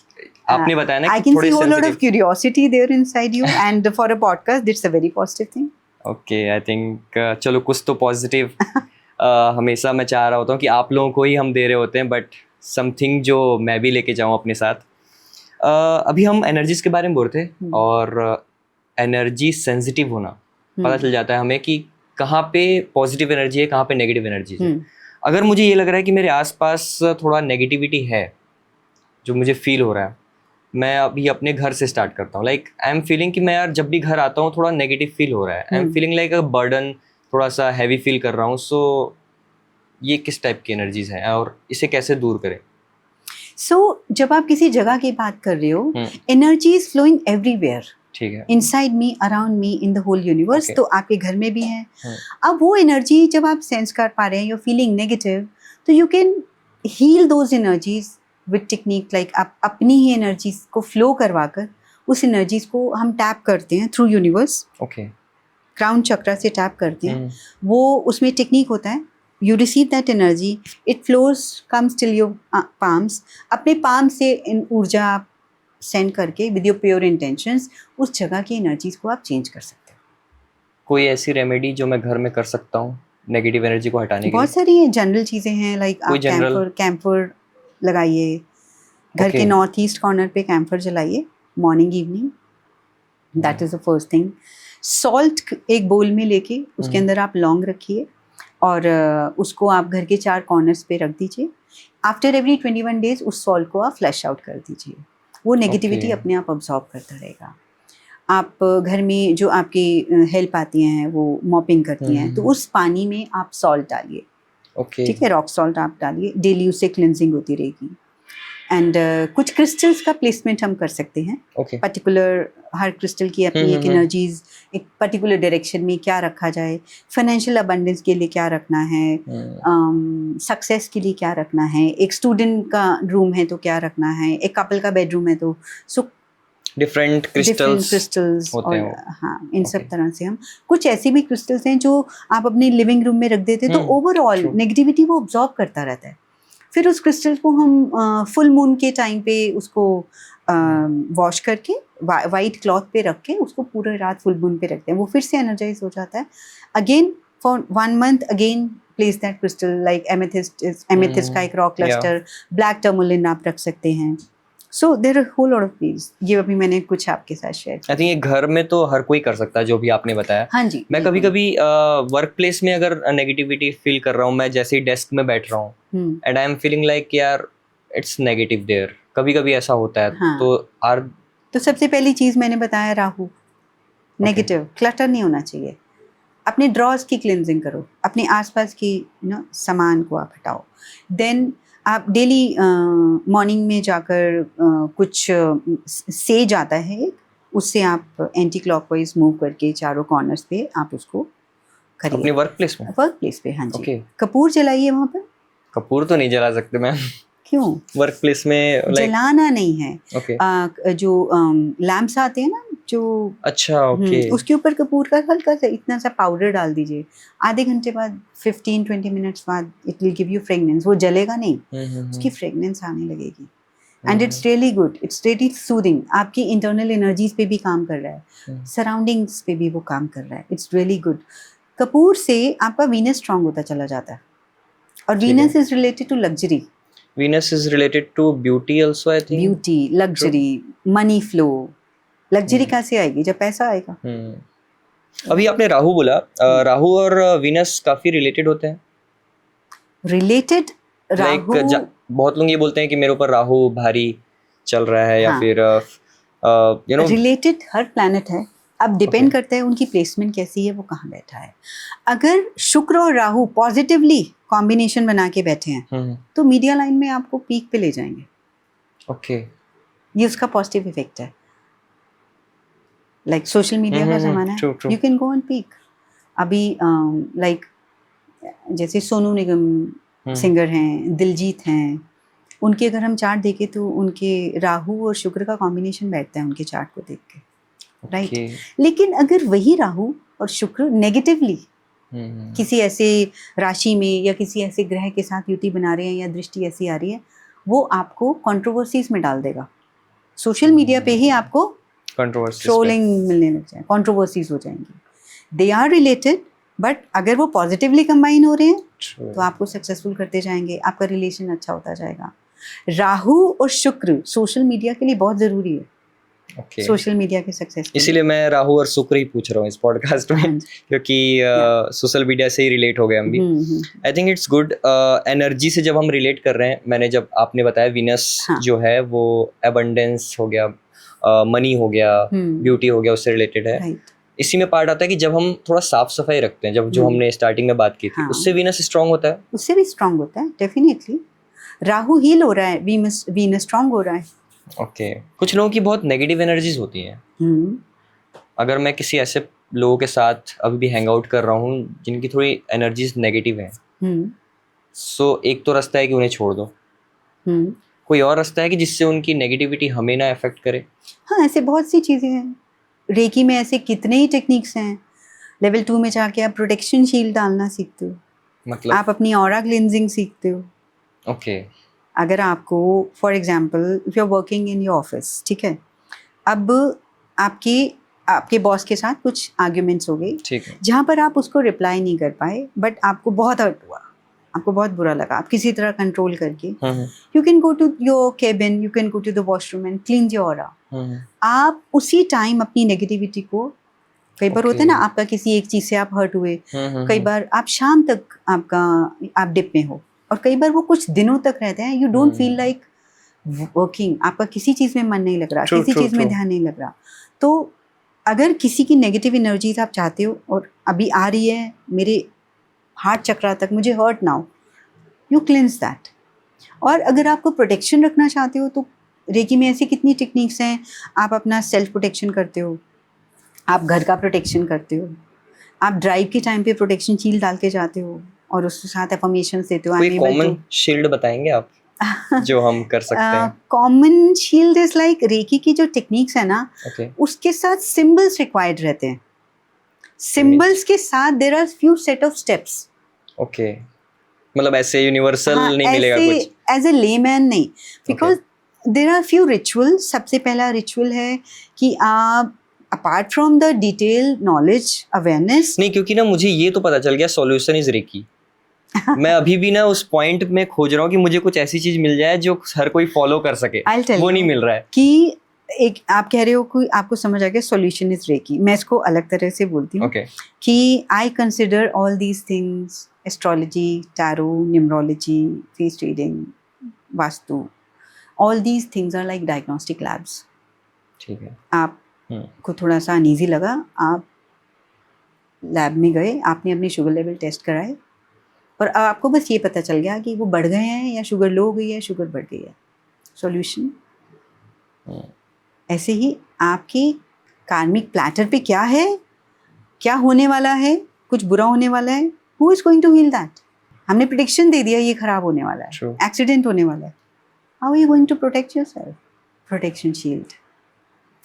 आपने बताया ना I कि can थोड़े see a whole lot of sensitive. curiosity there inside you, and for a podcast, it's a very positive thing. Okay, I think चलो कुछ तो positive हमेशा मैं चाह रहा होता हूँ कि आप लोगों को ही हम दे रहे होते हैं, बट समथिंग जो मैं भी लेके जाऊँ अपने साथ. अभी हम एनर्जीज के बारे में बोल रहे थे, और एनर्जी सेंसिटिव होना पता चल जाता है हमें कि कहाँ पे पॉजिटिव एनर्जी है, कहाँ पे नेगेटिव एनर्जी है. अगर मुझे ये लग रहा है कि मेरे आसपास थोड़ा नेगेटिविटी है जो मुझे फील हो रहा है, मैं अभी अपने घर से स्टार्ट करता हूँ. लाइक आई एम फीलिंग कि मैं यार जब भी घर आता हूँ थोड़ा नेगेटिव फील हो रहा है. I am feeling like a burden, थोड़ा सा हैवी फील कर रहा हूँ. सो ये किस टाइप की एनर्जीज हैं और इसे कैसे दूर करें? So, जब आप किसी जगह की बात कर रहे हो, एनर्जी इज फ्लोइंग एवरीवेयर, ठीक है. Inside me, around me, in the whole universe. Okay. तो आपके घर में भी है. अब वो एनर्जी जब आप सेंस कर पा रहे हैं, यू फीलिंग नेगेटिव, तो you can heal those energies with technique. Like आप अपनी ही एनर्जीज को फ्लो करवाकर उस एनर्जीज को हम टैप करते हैं थ्रू यूनिवर्स. ओके. क्राउन चक्रा से टैप करते हैं. वो उसमें टेक्निक होता है. You receive that energy, it flows, comes till your palms. अपने palm से इन ऊर्जा आप सेंड करके with your pure intentions उस जगह की एनर्जीज को आप चेंज कर सकते हो. कोई ऐसी रेमेडी जो मैं घर में कर सकता हूँ नेगेटिव एनर्जी को हटाने के बहुत सारी जनरल चीज़ें हैं. लाइक आप कैम्फर लगाइए, घर के नॉर्थ ईस्ट कॉर्नर पे कैम्फर जलाइए morning evening. That is the first thing. Salt एक बोल में लेके उसके अंदर आप लौंग रखिए और उसको आप घर के 4 कॉर्नर्स पे रख दीजिए. आफ्टर एवरी 21 डेज उस सॉल्ट को आप फ्लैश आउट कर दीजिए. वो नेगेटिविटी अपने आप अब्जॉर्ब करता रहेगा. आप घर में जो आपकी हेल्प आती हैं वो मॉपिंग करती हैं, तो उस पानी में आप सॉल्ट डालिए. ठीक है, रॉक सॉल्ट आप डालिए. डेली उससे क्लिनजिंग होती रहेगी. एंड कुछ क्रिस्टल्स का प्लेसमेंट हम कर सकते हैं. पर्टिकुलर हर क्रिस्टल की अपनी एक एनर्जीज, एक पर्टिकुलर डायरेक्शन में क्या रखा जाए. फाइनेंशियल अबंडेंस के लिए क्या रखना है, सक्सेस के लिए क्या रखना है. एक स्टूडेंट का रूम है तो क्या रखना है, एक कपल का बेडरूम है तो. सो डिफरेंट क्रिस्टल्स और हाँ, इन सब तरह से हम कुछ ऐसे भी क्रिस्टल्स हैं जो आप अपने लिविंग रूम में रख देते हैं, तो ओवरऑल नेगेटिविटी वो ऑब्जॉर्व करता रहता है. फिर उस क्रिस्टल को हम फुल मून के टाइम पे उसको वॉश करके वाइट क्लॉथ पे रख के उसको पूरे रात फुल मून पे रखते हैं. वो फिर से एनर्जाइज हो जाता है. Again for 1 month again place that crystal. Like amethyst का एक रॉक क्लस्टर, ब्लैक टर्मोलिन आप रख सकते हैं. So there are whole lot of ways. ये अभी मैंने कुछ आपके साथ शेयर किया. आई थिंक ये घर में तो हर कोई कर सकता है जो भी आपने बताया. हाँ जी. मैं कभी कभी वर्क प्लेस में अगर नेगेटिविटी फील कर रहा हूँ, मैं जैसे ही डेस्क में बैठ रहा हूँ and I am feeling like यार इट्स नेगेटिव देयर, कभी कभी ऐसा होता है. हाँ. तो सबसे पहली चीज मैंने बताया राहु. नेगेटिव क्लटर नहीं होना चाहिए. अपने ड्रॉर्स की क्लिनजिंग करो, अपने आसपास की सामान को आप हटाओ. देन आप डेली मॉर्निंग में जाकर कुछ सेज आता है एक, उससे आप एंटी क्लॉकवाइज मूव करके चारों कॉर्नर्स पे आप उसको करिए. अपने वर्क प्लेस में? वर्क प्लेस पे, हाँ जी. Okay. कपूर जलाइए वहाँ पर. कपूर तो नहीं जला सकते मैम. क्यों? वर्क प्लेस में लाइक जलाना नहीं है। ओके जो लैम्प्स आते हैं ना, जो अच्छा ओके उसके ऊपर कपूर का हल्का सा इतना सा पाउडर डाल दीजिए, आधे घंटे बाद 15-20 मिनट्स बाद it will give you fragrance. वो जलेगा नहीं, उसकी फ्रेगनेंस आने लगेगी। And it's really good, it's really soothing. आपकी इंटरनल एनर्जीज पे भी काम कर रहा है, सराउंडिंग्स पे भी वो काम कर रहा है। It's really good. कपूर से आपका वीनस स्ट्रांग होता चला जाता है, और ठीक है। Venus is related to luxury, Venus is related to beauty also, I think. Beauty, luxury, money flow. Luxury कैसे आएगी? जब पैसा आएगा। अभी आपने राहु बोला, राहु और वीनस काफी रिलेटेड होते हैं। रिलेटेड लाइक राहु, बहुत लोग ये बोलते हैं कि मेरे ऊपर राहु भारी चल रहा है, या हाँ। फिर you know related her planet है। अब डिपेंड Okay. करता है उनकी प्लेसमेंट कैसी है, वो कहाँ बैठा है। अगर शुक्र और राहु पॉजिटिवली कॉम्बिनेशन बना के बैठे हैं तो मीडिया लाइन में आपको पीक पे ले जाएंगे। ओके ये उसका पॉजिटिव इफेक्ट है। लाइक सोशल मीडिया का जमाना true, है, true. You can go on peak. अभी लाइक जैसे सोनू निगम सिंगर हैं, दिलजीत हैं, उनके अगर हम चार्ट देखें तो उनके राहु और शुक्र का कॉम्बिनेशन बैठता है उनके चार्ट को देख के, राइट। लेकिन अगर वही राहु और शुक्र नेगेटिवली किसी ऐसे राशि में या किसी ऐसे ग्रह के साथ युति बना रहे हैं या दृष्टि ऐसी आ रही है, वो आपको कंट्रोवर्सीज में डाल देगा। सोशल मीडिया पे ही आपको ट्रोलिंग मिलने लग जाए, कंट्रोवर्सीज हो जाएंगी। दे आर रिलेटेड, बट अगर वो पॉजिटिवली कंबाइन हो रहे हैं तो आपको सक्सेसफुल करते जाएंगे, आपका रिलेशन अच्छा होता जाएगा। राहु और शुक्र सोशल मीडिया के लिए बहुत जरूरी है। Okay. सोशल मीडिया के सक्सेस, इसीलिए मैं राहु और शुक्र ही पूछ रहा हूँ इस पॉडकास्ट में, क्योंकि सोशल मीडिया से ही रिलेट हो गए हम भी। I think it's good. Energy से जब हम रिलेट कर रहे हैं, मैंने जब आपने बताया वीनस जो है वो एबंडेंस हो गया, मनी हो गया, ब्यूटी हो गया, उससे रिलेटेड है। इसी में पार्ट आता है कि जब हम थोड़ा साफ सफाई रखते हैं, जब जो हमने स्टार्टिंग में बात की थी, उससे वीनस स्ट्रांग होता है। उससे भी स्ट्रांग होता है डेफिनेटली। राहु हील हो रहा है, वीनस स्ट्रांग हो रहा है। ओके कुछ लोगों की बहुत नेगेटिव एनर्जीज होती हैं। अगर मैं किसी ऐसे लोगों के साथ अभी भी हैंग आउट कर रहा हूँ जिनकी थोड़ी एनर्जीज नेगेटिव हैं, सो एक तो रास्ता है कि उन्हें छोड़ दो। कोई और रास्ता है कि जिससे उनकी नेगेटिविटी हमें ना अफेक्ट करे? हाँ, ऐसे बहुत सी चीज़ें हैं। रेकी में ऐसे कितने ही टेक्निक्स हैं। लेवल 2 में जाके आप प्रोटेक्शन शील्ड डालना सीखते हो, मतलब आप अपनी ऑरा क्लींजिंग सीखते हो। ओके अगर आपको for example if you are working in your office, ठीक है, अब आपके बॉस के साथ कुछ आर्ग्यूमेंट्स हो गई, ठीक है, जहाँ पर आप उसको रिप्लाई नहीं कर पाए, बट आपको बहुत हर्ट हुआ, आपको बहुत बुरा लगा, आप किसी तरह कंट्रोल करके you can go to your cabin, you can go to the washroom and cleanse your aura. आप उसी टाइम अपनी नेगेटिविटी को, कई बार होता है ना, आपका किसी एक चीज़ से आप हर्ट हुए, कई बार आप शाम तक आप डिप में हो, और कई बार वो कुछ दिनों तक रहते हैं। You don't feel like working, आपका किसी चीज़ में मन नहीं लग रहा, किसी चीज़ में ध्यान नहीं लग रहा। तो अगर किसी की नेगेटिव एनर्जीज आप चाहते हो और अभी आ रही है मेरे हार्ट चक्रा तक, मुझे हर्ट ना हो, यू क्लिंस दैट। और अगर आपको प्रोटेक्शन रखना चाहते हो तो रेकी में ऐसी कितनी टेक्निक्स हैं। आप अपना सेल्फ प्रोटेक्शन करते हो, आप घर का प्रोटेक्शन करते हो, आप ड्राइव के टाइम पे प्रोटेक्शन शील्ड डाल के जाते हो और उसके साथ एफर्मेशंस देते हो। कोई कॉमन शील्ड बताएंगे आप जो हम कर सकते हैं? Common shield is like reiki की जो टेक्निक्स है ना, उसके साथ सिंबल्स रिक्वायर्ड रहते हैं। सिंबल्स के साथ there are few set of steps. Okay, मतलब ऐसे यूनिवर्सल नहीं मिलेगा कुछ एज ए लेमैन नहीं, because there are few rituals. सबसे पहला रिचुअल है कि आप apart from the detail knowledge awareness, नहीं, क्योंकि ना मुझे ये तो पता चल गया सॉल्यूशन इज रेकी। मैं अभी भी ना उस पॉइंट में खोज रहा हूँ कि मुझे कुछ ऐसी चीज मिल जाए जो हर कोई फॉलो कर सके, वो नहीं मिल रहा है। कि एक आप कह रहे हो कि आपको समझ आ गया सॉल्यूशन इज रेकी, मैं इसको अलग तरह से बोलती हूँ कि I consider all these things, astrology, tarot, numerology, face reading, vastu, all these things are like diagnostic labs. ठीक है, आपको थोड़ा सा अनईजी लगा, आप लैब में गए, आपने अपनी शुगर लेवल टेस्ट कराए और आपको बस ये पता चल गया कि वो बढ़ गए हैं या शुगर लो हो गई है, शुगर बढ़ गई है। सॉल्यूशन ऐसे ही आपके कार्मिक प्लैटर पे क्या है, क्या होने वाला है, कुछ बुरा होने वाला है, who is going to heal that? हमने प्रेडिक्शन दे दिया ये खराब होने वाला है, एक्सीडेंट होने वाला है, how are you going to protect yourself? Protection shield,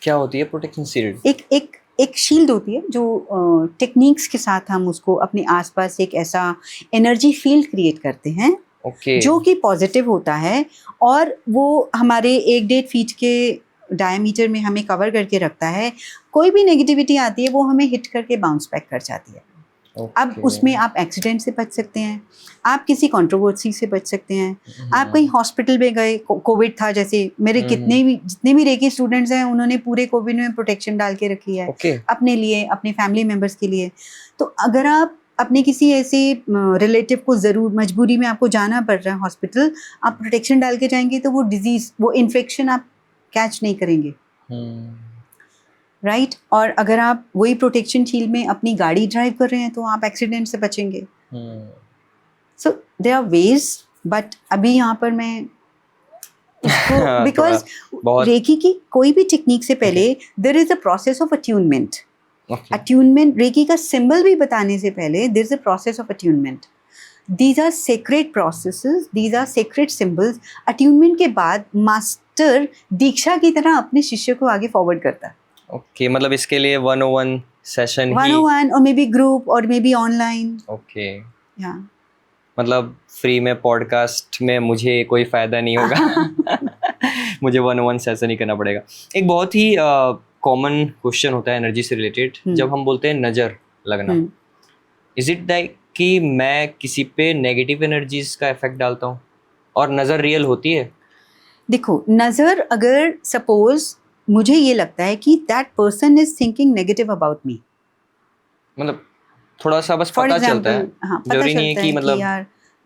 क्या होती है प्रोटेक्शन शील्ड? एक शील्ड होती है जो टेक्निक्स के साथ हम उसको अपने आसपास एक ऐसा एनर्जी फील्ड क्रिएट करते हैं ओके जो कि पॉजिटिव होता है, और वो हमारे 1-1.5 फीट के डायमीटर में हमें कवर करके रखता है। कोई भी नेगेटिविटी आती है वो हमें हिट करके बाउंस बैक कर जाती है। अब ओके उसमें आप एक्सीडेंट से बच सकते हैं, आप किसी कंट्रोवर्सी से बच सकते हैं, आप कहीं हॉस्पिटल में गए, कोविड था जैसे, मेरे जितने भी रेकी स्टूडेंट्स हैं उन्होंने पूरे कोविड में प्रोटेक्शन डाल के रखी है ओके अपने लिए, अपने फैमिली मेम्बर्स के लिए। तो अगर आप अपने किसी ऐसे रिलेटिव को ज़रूर मजबूरी में आपको जाना पड़ रहा है हॉस्पिटल, आप प्रोटेक्शन डाल के जाएंगे तो वो डिजीज़, वो इन्फेक्शन आप कैच नहीं करेंगे, राइट? और अगर आप वही प्रोटेक्शन शील्ड में अपनी गाड़ी ड्राइव कर रहे हैं तो आप एक्सीडेंट से बचेंगे। So there are ways, but अभी यहाँ पर मैं इसको बिकॉज बहुत रेकी की कोई भी टेक्निक से पहले there is a process of attunement. Okay attunement, reiki का सिंबल भी बताने से पहले there is a process of attunement. These are sacred processes, these are sacred symbols. Attunement के बाद मास्टर दीक्षा की तरह अपने शिष्य को आगे फॉरवर्ड करता है। ओके मतलब इसके लिए 101 सेशन ही 101 और मे बी ग्रुप और मे बी ऑनलाइन। ओके या मतलब फ्री में पॉडकास्ट में मुझे कोई फायदा नहीं होगा मुझे 101 सेशन ही करना पड़ेगा। एक बहुत ही कॉमन क्वेश्चन होता है एनर्जी से रिलेटेड, जब हम बोलते हैं नज़र लगना, इज इट दैट कि मैं किसी पे नेगेटिव एनर्जीज का इफेक्ट डालता हूँ और नज़र रियल होती है? देखो, नज़र अगर सपोज मुझे ये लगता है कि that person is thinking negative about me, मतलब थोड़ा सा बस फॉर पता चलता एग्जाम्पल, है, हाँ, पता जरूरी चलता नहीं है कि है मतलब कि यार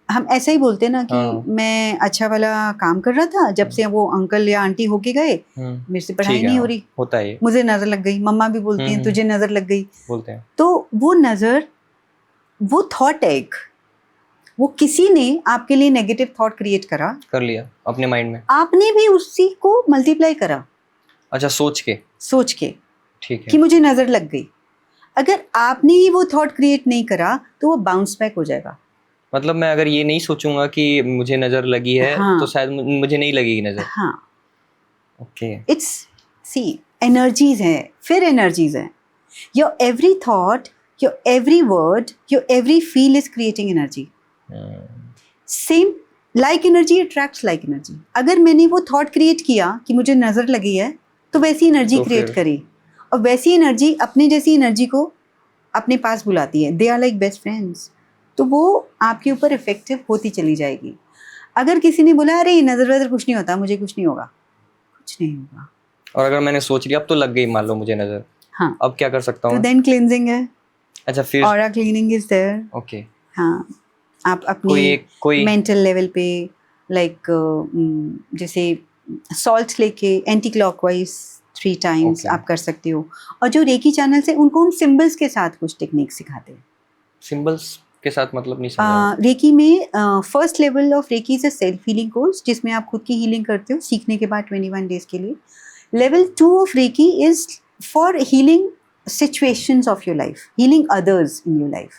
हम ऐसा ही बोलते हैं ना कि हाँ। मैं अच्छा वाला काम कर रहा था, जब से वो अंकल या आंटी होके गए मेरे से पढ़ाई ठीक है, नहीं हो हाँ, रही, होता है ये, मुझे नज़र लग गई। मम्मा भी बोलती हैं तुझे नज़र लग गई, बोलते हैं। तो वो नज़र, वो थॉट है एक, वो किसी ने आपके लिए नेगेटिव थॉट क्रिएट करा, कर लिया अपने माइंड में, आपने भी उसी को मल्टीप्लाई करा अच्छा सोच के ठीक कि है। मुझे नज़र लग गई। अगर आपने ही वो थॉट क्रिएट नहीं करा तो वो बाउंस बैक हो जाएगा। मतलब मैं अगर ये नहीं सोचूंगा कि मुझे नज़र लगी है, हाँ, तो शायद मुझे नहीं लगेगी नज़र। हाँ, ओके इट्स सी एनर्जीज है, फिर एनर्जीज है। Your every thought, your every word, your every feel is creating energy. Same like energy attracts like energy. अगर मैंने वो थॉट क्रिएट किया कि मुझे नज़र लगी है तो वैसी एनर्जी तो क्रिएट फिर- करी, और वैसी एनर्जी अपने जैसी एनर्जी को अपने पास बुलाती है। They are like best friends, तो वो आपके ऊपर इफेक्टिव होती चली जाएगी। अगर किसी ने बोला अरे नज़र वज़र कुछ नहीं होता, मुझे कुछ नहीं होगा, कुछ नहीं होगा, और अगर मैंने सोच लिया अब तो लग गई मान लो मुझे नज़र, हाँ, अब क्या कर सकता तो हूँ? देन क्लींजिंग है, अच्छा फिर aura cleaning is there. Okay, हाँ, आप कोई अपनी मेंटल लेवल पे लाइक जैसे सॉल्ट लेके एंटी क्लॉकवाइज 3 टाइम्स Okay. आप कर सकते हो। और जो रेकी चैनल से उनको हम सिंबल्स के साथ कुछ टेक्निक सिखाते हैं। सिंबल्स के साथ मतलब नहीं समझा। रेकी में first level of reiki is a self healing course, जिसमें आप खुद की हीलिंग करते हो सीखने के बाद 21 डेज के लिए। Level 2 of reiki is for healing situations of your life, healing others in your life.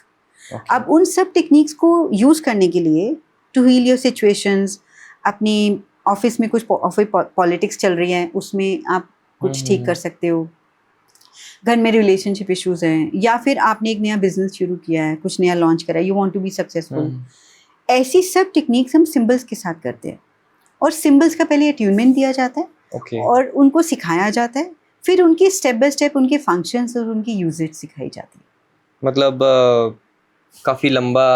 Okay. अब उन सब टेक्निक्स को यूज़ करने के लिए टू हील योर सिचुएशंस, अपनी ऑफिस में कुछ पॉलिटिक्स चल रही है उसमें आप कुछ ठीक कर सकते हो, घर में रिलेशनशिप इश्यूज हैं, या फिर आपने एक नया बिजनेस शुरू किया है, कुछ नया लॉन्च करा है, you want to be successful, ऐसी सब टेक्निक्स हम सिंबल्स के साथ करते हैं। और सिंबल्स का पहले अट्यूनमेंट दिया जाता है Okay. और उनको सिखाया जाता है, फिर उनके स्टेप बाय स्टेप उनके फंक्शंस और उनकी यूजेज सिखाई जाती है। मतलब काफी लंबा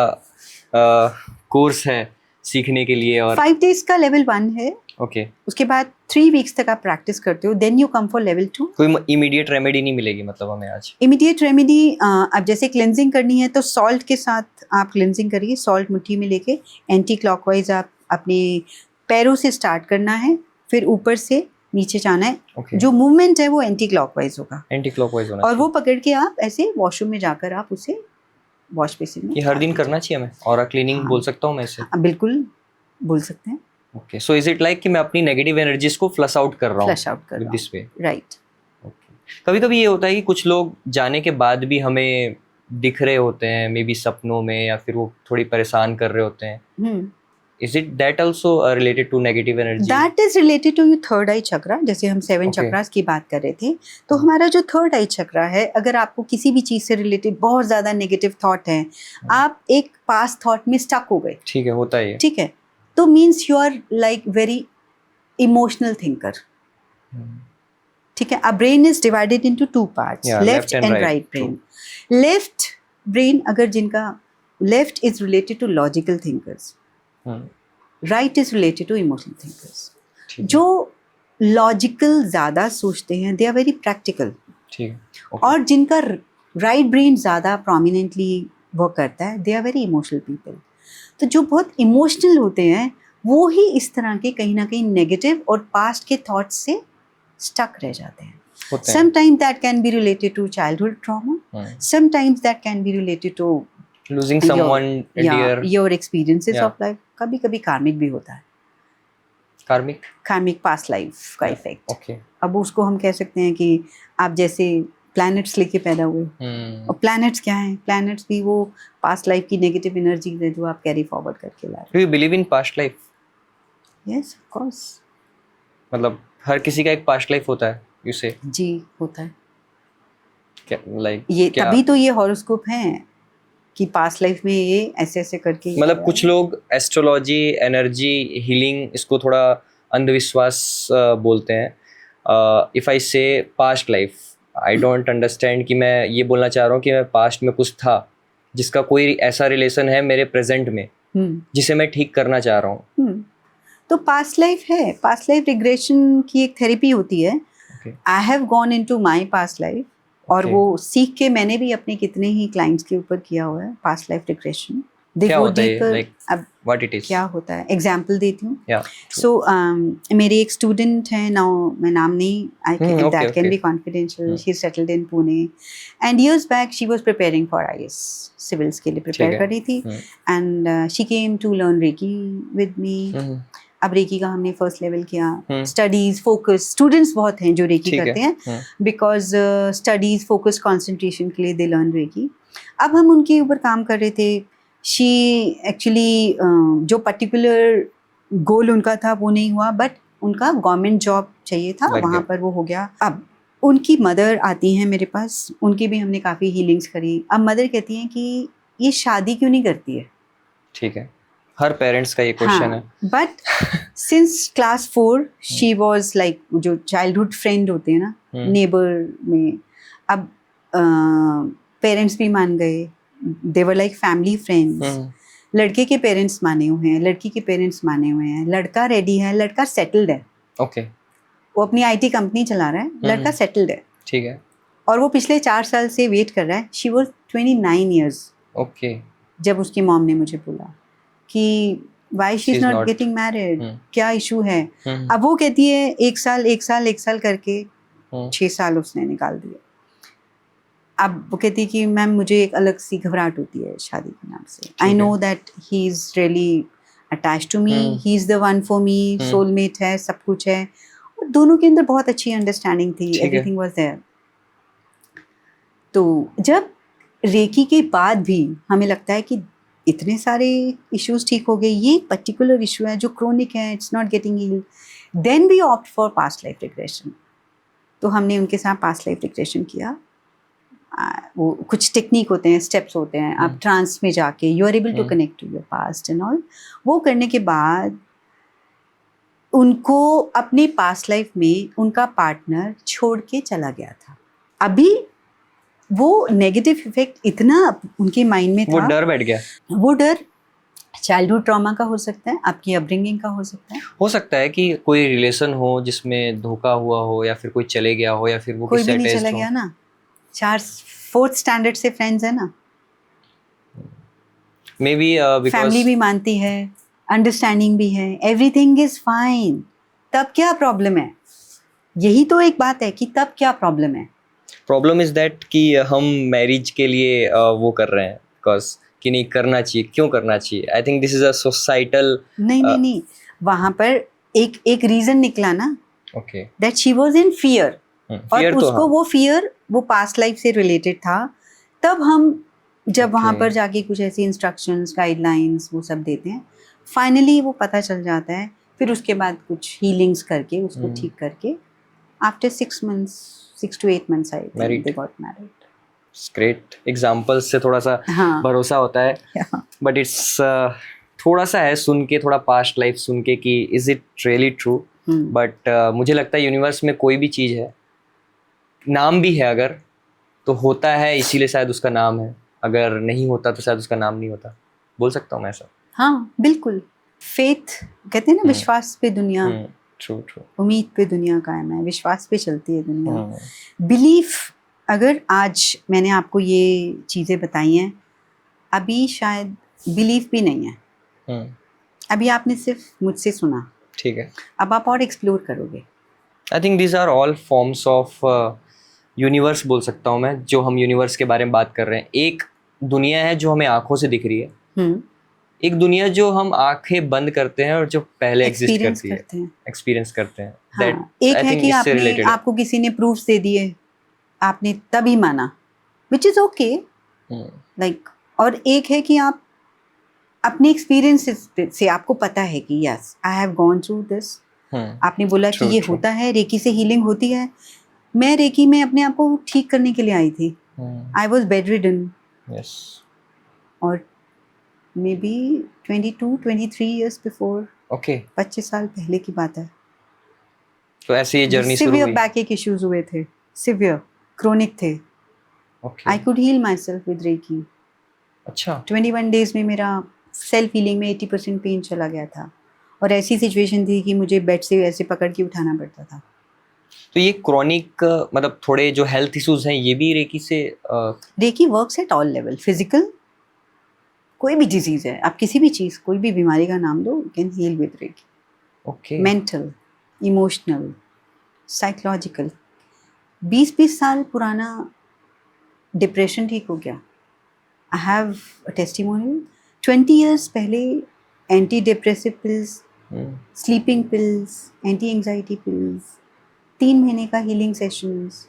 कोर्स है सीखने के लिए। और 5 डेज का लेवल 1 है, ओके, उसके बाद 3 वीक्स तक आप प्रैक्टिस करते हो, then you come for level 2। कोई इमीडिएट रेमेडी नहीं मिलेगी मतलब हमें आज? इमीडिएट रेमेडी, अब जैसे क्लेंजिंग करनी है तो सॉल्ट के साथ आप क्लेंजिंग करिए, सॉल्ट मुट्ठी में लेके एंटी क्लॉकवाइज आप अपने पैरों से स्टार्ट करना है, फिर ऊपर से नीचे जाना है। Okay. जो मूवमेंट है वो एंटी क्लॉकवाइज होगा, एंटी क्लॉकवाइज होना और वो पकड़ के आप ऐसे वॉशरूम में जाकर आप उसे वॉश बेसिन में ये हर दिन करना चाहिए हमें? और क्लीनिंग हाँ। बोल सकता हूँ मैं इसे? बिल्कुल बोल सकते हैं, okay, so is it like कि मैं अपनी नेगेटिव एनर्जीज को फ्लश आउट कर रहा हूँ फ्लश आउट कर विद दिस वे? राइट। कभी कभी ये होता है कि कुछ लोग जाने के बाद भी हमें दिख रहे होते हैं, मे बी सपनों में, या फिर वो थोड़ी परेशान कर रहे होते हैं, Is it that also related to negative energy? That is related to your third eye chakra. जैसे हम 7 Okay. चक्रास की बात कर रहे थे, तो हमारा जो थर्ड आई चक्रा है, अगर आपको किसी भी चीज से रिलेटेड बहुत ज्यादा नेगेटिव थॉट है, आप एक पास्ट थॉट में स्टक हो गए, ठीक है, होता है ये. ठीक है, तो means you are like very emotional thinker. ठीक है. A brain is divided into 2 parts, Yeah, left left and and right, right brain. Left brain, अगर जिनका left is related to logical thinkers, right is related to emotional thinkers. जो logical ज्यादा सोचते हैं, दे are very practical. ठीक है. और जिनका राइट ब्रेन ज्यादा प्रोमिनेंटली वर्क करता है, they are very emotional people. तो जो बहुत इमोशनल होते हैं, वो ही इस तरह के कहीं ना कहीं नेगेटिव और पास्ट के थॉट्स से स्टक रह जाते हैं. होते हैं. Sometimes that can be related to childhood trauma. Sometimes that can be related to Losing someone dear. your experiences Yeah. of life. कभी कभी कार्मिक भी होता है. कार्मिक पास्ट लाइफ का इफेक्ट. Okay. अब उसको हम कह सकते हैं कि आप जैसे प्लैनेट्स लेके पैदा हुए, और प्लैनेट्स क्या हैं? प्लैनेट्स भी वो पास्ट लाइफ की नेगेटिव एनर्जी है जो आप कैरी फॉरवर्ड करके ला रहे Do you believe in past life? हो. Yes, of course. मतलब हर किसी का एक पास्ट लाइफ होता है, यू से. जी, होता है. लाइक ये तभी तो ये हॉरोस्कोप है कि पास्ट लाइफ में ये ऐसे ऐसे करके ये मतलब हुआ कुछ है. लोग एस्ट्रोलॉजी, एनर्जी, हीलिंग, इसको थोड़ा अंधविश्वास बोलते हैं. इफ आई से past life, I don't understand कि मैं ये बोलना चाह रहा हूँ कि मैं पास्ट में कुछ था जिसका कोई ऐसा रिलेशन है मेरे प्रेजेंट में जिसे मैं ठीक करना चाह रहा हूँ. तो पास्ट लाइफ है. पास्ट लाइफ रिग्रेशन की एक थेरेपी होती है. I have gone into my past life, और Okay. वो सीख के मैंने भी अपने कितने ही क्लाइंट्स के ऊपर किया हुआ है पास्ट लाइफ रिग्रेशन. क्या होता है like अब what it is? क्या होता है, एग्जाम्पल देती हूँ. Yeah. सो मेरी एक स्टूडेंट है नाउ, मैं नाम नहीं, I okay, that can okay. Be confidential. She settled in Pune, and years back she was preparing for IAS civils के लिए प्रिपेयर ठीक कर है. रही थी, and she came to learn reiki with me. अब रेकी का हमने फर्स्ट लेवल किया. स्टडीज फोकस, स्टूडेंट्स बहुत हैं जो रेकी ठीक है. करते हैं, बिकॉज स्टडीज फोकस कंसंट्रेशन के लिए दे लर्न रेकी. अब हम उनके ऊपर काम कर रहे थे. शी एक्चुअली जो पर्टिकुलर गोल उनका था वो नहीं हुआ, बट उनका गवर्नमेंट जॉब चाहिए था, लग वहाँ गया. पर वो हो गया. अब उनकी मदर आती हैं मेरे पास, उनकी भी हमने काफ़ी हीलिंग्स करी. अब मदर कहती हैं कि ये शादी क्यों नहीं करती है. ठीक है, हर पेरेंट्स का ये क्वेश्चन है. But since class 4 she was like, जो चाइल्डहुड फ्रेंड होते हैं ना नेबर में, अब पेरेंट्स भी मान गए. दे वर लाइक फैमिली फ्रेंड्स. लड़के के पेरेंट्स माने हुए हैं, लड़की के पेरेंट्स माने हुए हैं, लड़का रेडी है, लड़का सेटल्ड है. ओके. वो अपनी आईटी कंपनी चला रहा है, लड़का सेटल्ड है. ठीक है. और वो पिछले 4 साल से वेट कर रहा है. She was 29 years okay. जब उसकी मॉम ने मुझे बोला कि why she is not getting married, क्या इशू है. अब वो कहती है 1 साल करके 6 साल उसने निकाल दिए. अब वो कहती है कि मैम मुझे एक अलग सी घबराहट होती है शादी के नाम से. I know that he is really attached to me, he is the one for me, soulmate है, सब कुछ है. और दोनों के अंदर बहुत अच्छी अंडरस्टैंडिंग थी, एवरीथिंग वाज देयर. तो जब रेकी के बाद भी हमें लगता है कि इतने सारे इश्यूज ठीक हो गए, ये पर्टिकुलर इशू है जो क्रोनिक है, it's not getting healed, then we opt for past life regression. तो हमने उनके साथ पास्ट लाइफ रिग्रेशन किया. वो कुछ टेक्निक होते हैं, स्टेप्स होते हैं, आप ट्रांस में जाके you are able to connect to your past and all. वो करने के बाद उनको अपने पास्ट लाइफ में उनका पार्टनर छोड़ के चला गया था. अभी वो नेगेटिव इफेक्ट इतना उनके माइंड में था, वो डर बैठ गया. वो डर चाइल्डहुड ट्रॉमा का हो सकता है, आपकी अपब्रिंगिंग का हो सकता है. हो सकता है कि कोई रिलेशन हो जिसमें धोखा हुआ हो, या फिर कोई चले गया हो, या फिर वो कोई किसी भी नहीं अटैच्ड चला हो. गया ना. 4th स्टैंडर्ड से फ्रेंड्स है ना, मे बी फैमिली भी मानती है, अंडरस्टैंडिंग भी है, एवरीथिंग इज फाइन. तब क्या प्रॉब्लम है? यही तो एक बात है कि तब क्या प्रॉब्लम है. प्रॉब्लम इज दैट कि हम मैरिज के लिए वो कर रहे हैं बिकॉज कि नहीं करना चाहिए. क्यों करना चाहिए? I think this is a societal. नहीं, वहां पर एक रीजन निकला ना. Okay. That she was in fear. और तो उसको वो फियर वो पास्ट लाइफ से रिलेटेड था. तब हम जब वहाँ पर जाके कुछ ऐसी इंस्ट्रक्शंस, गाइडलाइंस वो सब देते हैं, फाइनली वो पता चल जाता है, फिर उसके बाद कुछ हीलिंग्स करके उसको ठीक करके after 6 to 8 months I Married. They got married. Great examples से थोड़ा सा हाँ. भरोसा होता है, Yeah. बट इट्स थोड़ा सा है सुन के, थोड़ा पास्ट लाइफ सुन के कि is it really true. But मुझे लगता है यूनिवर्स में कोई भी चीज़ है, नाम भी है अगर, तो होता है इसीलिए शायद उसका नाम है. अगर नहीं होता तो शायद उसका नाम नहीं होता. बोल सकता हूँ मैं ऐसा. हाँ बिल्कुल. फेथ कहते हैं ना, विश्वास पे दुनिया, ट्रू ट्रू. उम्मीद पे दुनिया कायम है, विश्वास पे चलती है दुनिया. बिलीफ, अगर आज मैंने आपको ये चीज़ें बताई हैं, अभी शायद बिलीफ भी नहीं है. अभी आपने सिर्फ मुझसे सुना, ठीक है. अब आप और एक्सप्लोर करोगे. I think these are all forms of universe बोल सकता हूँ मैं, जो हम यूनिवर्स के बारे में बात कर रहे हैं. एक दुनिया है जो हमें आंखों से दिख रही है, एक दुनिया जो हम आंखें बंद करते हैं और जो पहले एग्जिस्ट करती है, एक्सपीरियंस करते हैं. हाँ, एक है कि आपको किसी ने प्रूफ्स दे दिए, आपने तभी माना, विच इज ओके लाइक. और एक है कि आप अपने एक्सपीरियंस से आपको पता है कि yes I have gone through this. आपने बोला कि ये होता है, रेकी से हीलिंग होती है. मैं रेकी में अपने आप को ठीक करने के लिए आई थी. I was bedridden. और maybe 22-23 years before. Okay. 25 साल पहले की बात है. तो ऐसे ये जर्नी शुरू सिवियर हुई. बैक एक इश्यूज हुए थे, सिवियर क्रोनिक थे. I could heal myself with reiki. अच्छा. 21 days में मेरा सेल्फ हीलिंग में 80% पेन चला गया था. और ऐसी सिचुएशन थी कि मुझे बेड से ऐसे पकड़ के उठाना पड़ता था. तो ये क्रॉनिक मतलब थोड़े जो हेल्थ इश्यूज हैं, ये भी रेकी से reiki works at all level. Physical, कोई भी डिजीज है, आप किसी भी चीज़, कोई भी बीमारी का नाम दो, can heal with reiki. Okay. Mental, emotional, psychological. 20-20 साल पुराना डिप्रेशन ठीक हो गया. I have a testimonial. 20 years पहले anti depressive pills, sleeping pills, anti anxiety pills, 3 महीने का हीलिंग सेशंस.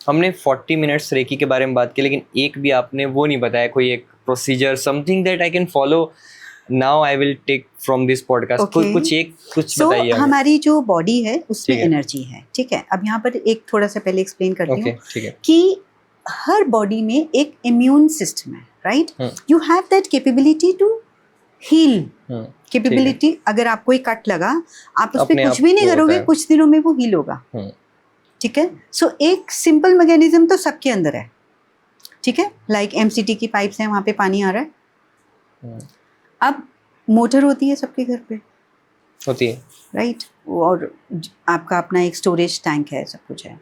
हमने 40 मिनट्स रेकी के बारे में बात की, लेकिन एक भी आपने वो नहीं बताया, कोई एक procedure, something that I can follow now I will take from this podcast. कुछ बताइए. हमारी जो बॉडी है उसमें एनर्जी है, ठीक है. अब यहाँ पर एक थोड़ा सा पहले एक्सप्लेन करती हूँ कि हर बॉडी में एक इम्यून सिस्टम है, right. You have that capability to heal. Capability, अगर आपको एक कट लगा, आप उस पर कुछ भी नहीं करोगे, कुछ दिनों में वो हील होगा. ठीक है. सो एक सिंपल मैकेनिज्म तो सबके अंदर है, ठीक है. लाइक MCT की पाइप्स हैं, वहाँ पे पानी आ रहा है. अब मोटर होती है सबके घर पे, होती है, राइट. और आपका अपना एक स्टोरेज टैंक है, सब कुछ है.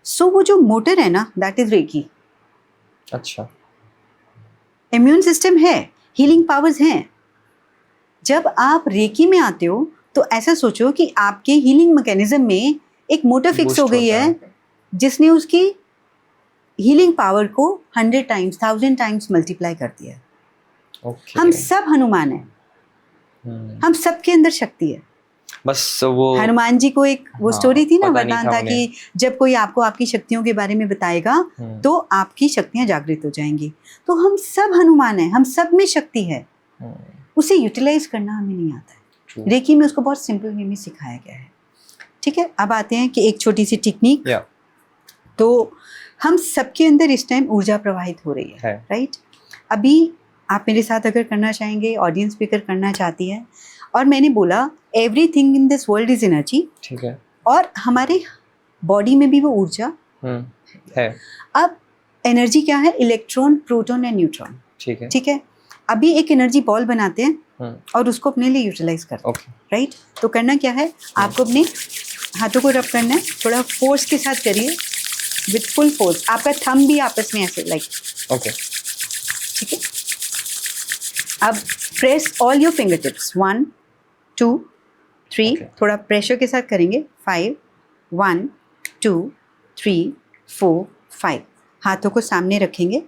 सो वो जो मोटर है ना, दैट इज रेकी. अच्छा. इम्यून सिस्टम है, हीलिंग पावर्स हैं. जब आप रेकी में आते हो तो ऐसा सोचो कि आपके हीलिंग मैकेनिज्म में एक मोटर फिक्स हो गई है, जिसने उसकी हीलिंग पावर को 100 times 1000 times मल्टीप्लाई कर दिया. हम सब हनुमान हैं. हम सबके अंदर शक्ति है. बस वो हनुमान जी को एक वो स्टोरी थी ना, वरदान था कि जब कोई आपको आपकी शक्तियों के बारे में बताएगा तो आपकी शक्तियां जागृत हो जाएंगी. तो हम सब हनुमान हैं, हम सब में शक्ति है. उसे यूटिलाइज करना हमें नहीं आता है. रेकी में उसको बहुत सिंपल वे में सिखाया गया है, ठीक है. अब आते हैं कि एक छोटी सी टेक्निक. तो हम सबके अंदर इस टाइम ऊर्जा प्रवाहित हो रही है, राइट. अभी आप मेरे साथ अगर करना चाहेंगे, ऑडियंस भी अगर करना चाहती है, और मैंने बोला everything in this world is energy, ठीक है. और हमारे बॉडी में भी वो ऊर्जा है. अब एनर्जी क्या है? इलेक्ट्रॉन, प्रोटॉन एंड न्यूट्रॉन, ठीक है. ठीक है. अभी एक एनर्जी बॉल बनाते हैं और उसको अपने लिए यूटिलाइज करते हैं, राइट. तो करना क्या है, आपको अपने हाथों को रब करना है, थोड़ा फोर्स के साथ करिए, विथ फुल फोर्स. आपका थंब भी आपस में ऐसे लाइक, ओके, ठीक है. अब press all your finger tips, 1 2 3. थोड़ा प्रेशर के साथ करेंगे. 5 1 2 3 4 5. हाथों को सामने रखेंगे.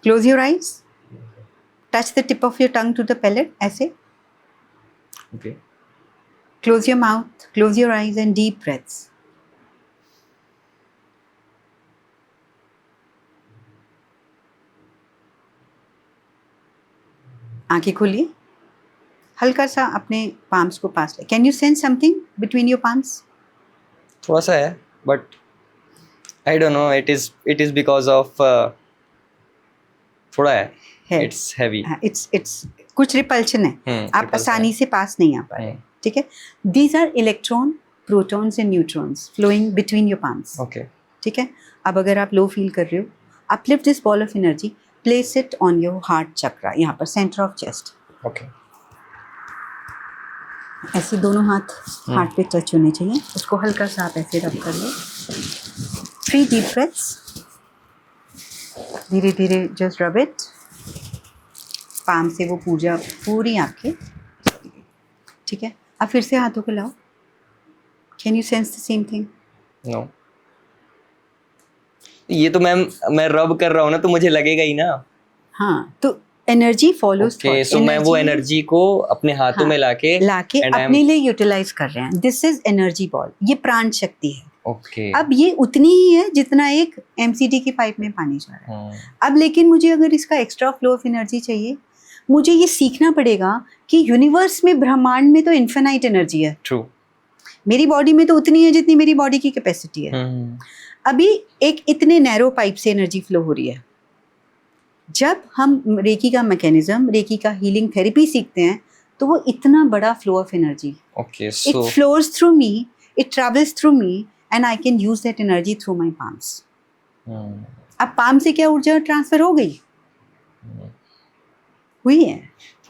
Close your eyes. Touch the tip of your tongue to the palate, ऐसे. Okay. Close your mouth, close your eyes and deep breaths. आंखें खोलिए. हल्का सा अपने पाम्स को पास ले. Can you sense something between your palms? थोड़ा सा है, but I don't know, it is because of थोड़ा है, इट्स हैवी. इट्स कुछ रिपल्शन है. आप repulsion आसानी है. से पास नहीं आ पा रहे. ठीक है. These are electron, protons and neutrons flowing between your palms. Okay. ठीक है. अब अगर आप लो फील कर रहे हो, uplift this ball of energy, place it on your heart chakra, यहाँ पर सेंटर ऑफ चेस्ट. ओके. ऐसे दोनों हाथ हार्ट पे टच होने चाहिए. उसको हल्का सा आप ऐसे रब कर लो. 3 डीप ब्रेथ्स. धीरे धीरे जस्ट रब इट. पाम से वो पूजा पूरी आपके. ठीक है. अब फिर से हाथों को लाओ. Can you sense the same thing? No. ये तो मैम मैं रब कर रहा हूँ ना, तो मुझे लगेगा ही ना. हाँ, तो एनर्जी फॉलोज थॉट. सो मैं वो एनर्जी को अपने हाथों में लाके अपने लिए यूटिलाइज कर रहे हैं. This is energy ball. ये प्राण शक्ति है. ओके. अब ये उतनी ही है जितना एक एमसीडी की पाइप में पानी जा रहा है. अब लेकिन मुझे अगर इसका एक्स्ट्रा फ्लो ऑफ एनर्जी चाहिए, मुझे ये सीखना पड़ेगा कि यूनिवर्स में, ब्रह्मांड में तो इन्फिनाइट एनर्जी है. ट्रू. मेरी बॉडी में तो उतनी है जितनी मेरी बॉडी की कैपेसिटी है. अभी एक इतने नैरो पाइप से एनर्जी फ्लो हो रही है. जब हम रेकी का मैकेनिज्म, रेकी का हीलिंग थेरेपी सीखते हैं, तो वो इतना बड़ा flow of energy, okay, it flows through me, it travels through me, and I can use that energy through my palms. अब पाम से क्या ऊर्जा ट्रांसफर हो गई? हुई है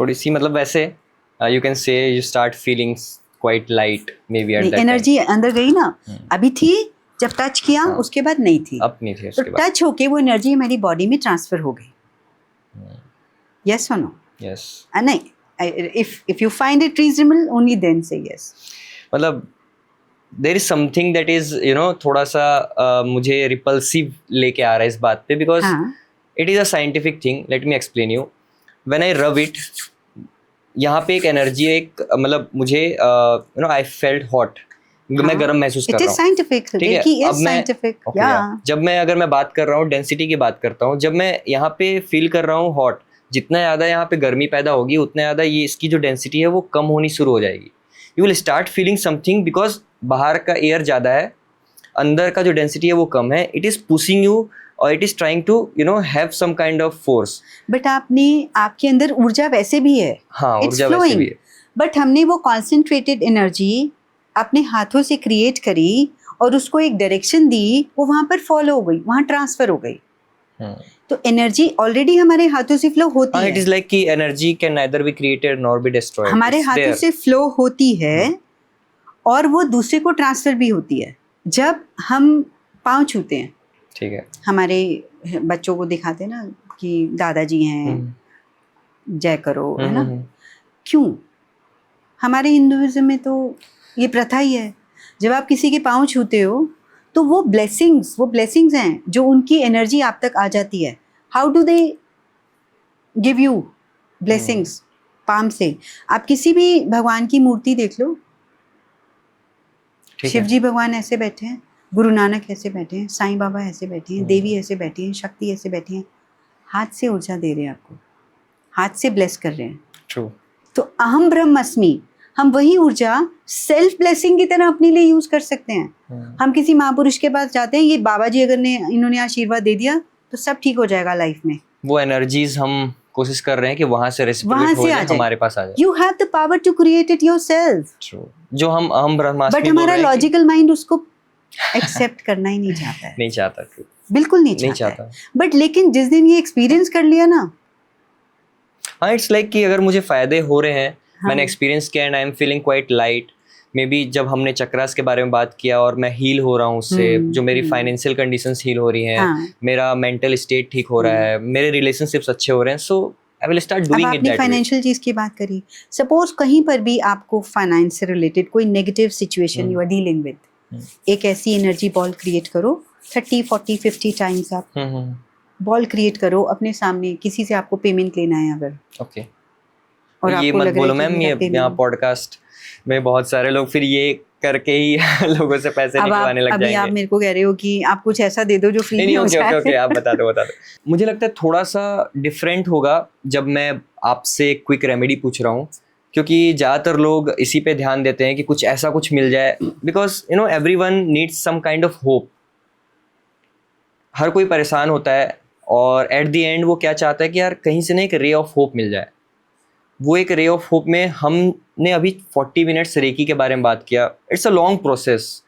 थोड़ी सी. मतलब वैसे you can say you start feeling quite light may be at that. Energy अंदर गई ना. अभी थी, जब टच किया उसके बाद नहीं थी. अब नहीं थी. तो टच होके वो एनर्जी मेरी बॉडी में ट्रांसफर हो गई. यस और नो? यस. नहीं, if you find it reasonable, only then say yes. मतलब there is something that is थोड़ा सा मुझे रिपल्सिव लेके आ रहा है इस बात पे, because it is a scientific thing. Let me explain you. When I rub it, यहाँ पे एक एनर्जी, एक मतलब मुझे आई फेल्ट हॉट. मैं गर्म महसूस कर रहा हूँ. साइंटिफिक. ठीक है. अब मैं जब मैं अगर मैं बात कर रहा हूँ, डेंसिटी की बात करता हूँ, जब मैं यहाँ पे फील कर रहा हूँ हॉट, जितना ज़्यादा यहाँ पे गर्मी पैदा होगी, उतना ज़्यादा ये इसकी जो डेंसिटी है वो कम होनी शुरू हो जाएगी. You will start feeling something, because बाहर का एयर ज़्यादा है, अंदर का जो डेंसिटी है वो कम है. इट इज़ पुशिंग यू और it is trying to have some kind of force. But आपके अंदर ऊर्जा वैसे भी है. हाँ, ऊर्जा वैसे भी है. बट हमने वो कॉन्सेंट्रेटेड एनर्जी अपने हाथों से क्रिएट करी और उसको एक डायरेक्शन दी, वो वहाँ पर फॉलो हो गई, वहाँ ट्रांसफर हो गई. तो एनर्जी ऑलरेडी हमारे हाथों से फ्लो होती है. इट इज लाइक कि energy can neither be created nor be destroyed. हमारे हाथों से फ्लो होती है और वो दूसरे को ट्रांसफर भी होती है. जब हम पाँव छूते हैं, ठीक है, हमारे बच्चों को दिखाते हैं ना कि दादाजी हैं, जय करो, है ना. क्यों? हमारे हिंदुइज्म में तो ये प्रथा ही है. जब आप किसी के पाँव छूते हो तो वो ब्लेसिंग्स हैं जो उनकी एनर्जी आप तक आ जाती है. How do they give you blessings? Palm से. आप किसी भी भगवान की मूर्ति देख लो, शिव जी भगवान ऐसे बैठे हैं, गुरु नानक ऐसे बैठे हैं, साईं बाबा ऐसे बैठे हैं, देवी ऐसे बैठी हैं, शक्ति ऐसे बैठी हैं. हाथ से ऊर्जा दे रहे हैं आपको, हाथ से ब्लेस कर रहे हैं. ट्रू. तो अहम ब्रह्मस्मि, हम वही ऊर्जा सेल्फ ब्लेसिंग की तरह अपने लिए यूज कर सकते हैं. हम किसी महापुरुष के पास जाते हैं, ये बाबा जी अगर इन्होंने आशीर्वाद दे दिया तो सब ठीक हो जाएगा लाइफ में. वो एनर्जीज हम कोशिश कर रहे हैं कि वहां से रेसिप्रोकेट हो जाए, हमारे पास आ जाए. You have the power to create it yourself. True. जो हम ब्रह्मास्मि, बट हमारा लॉजिकल माइंड उसको एक्सेप्ट करना ही नहीं चाहता है. नहीं चाहता. ट्रू. बिल्कुल नहीं चाहता. बट लेकिन जिस दिन ये एक्सपीरियंस कर लिया ना, हाँ, इट्स लाइक कि अगर मुझे फायदे हो रहे हैं, मैंने एक्सपीरियंस किया and I am feeling quite light. May be जब हमने चक्रास के बारे में बात किया और मैं हील हो रहा हूँ उससे, जो मेरी फाइनेंशियल कंडीशंस हील हो रही हैं, मेरा मेंटल स्टेट ठीक हो रहा है, मेरे रिलेशनशिप्स अच्छे हो रहे हैं, so I will start doing it that way. Financial चीज की बात करी, सपोज कहीं पर भी आपको फाइनेंस से रिलेटेड कोई negative situation you are dealing with, एक ऐसी एनर्जी बॉल क्रिएट करो 30, 40, 50 टाइम्स. आप बॉल क्रिएट करो अपने सामने. किसी से आपको पेमेंट लेना है अगर, ओके, और ये मत बोलो मैम, ये यहाँ पॉडकास्ट में बहुत सारे लोग फिर ये करके ही लोगों से पैसे निकलवाने लग जाएंगे. अभी आप मेरे को कह रहे हो कि आप कुछ ऐसा दे दो जो फ्री में हो जाए. ओके, आप बता दो. मुझे लगता है थोड़ा सा डिफरेंट होगा जब मैं आपसे क्विक रेमेडी पूछ रहा हूँ क्योंकि ज़्यादातर लोग इसी पे ध्यान देते हैं कि कुछ ऐसा कुछ मिल जाए, because you know everyone needs some kind of hope. हर कोई परेशान होता है और एट द एंड वो क्या चाहता है कि यार कहीं से ना एक रे ऑफ होप मिल जाए। वो एक रे ऑफ होप में हमने अभी 40 मिनट्स रेकी के बारे में बात किया। इट्स अ लॉन्ग प्रोसेस,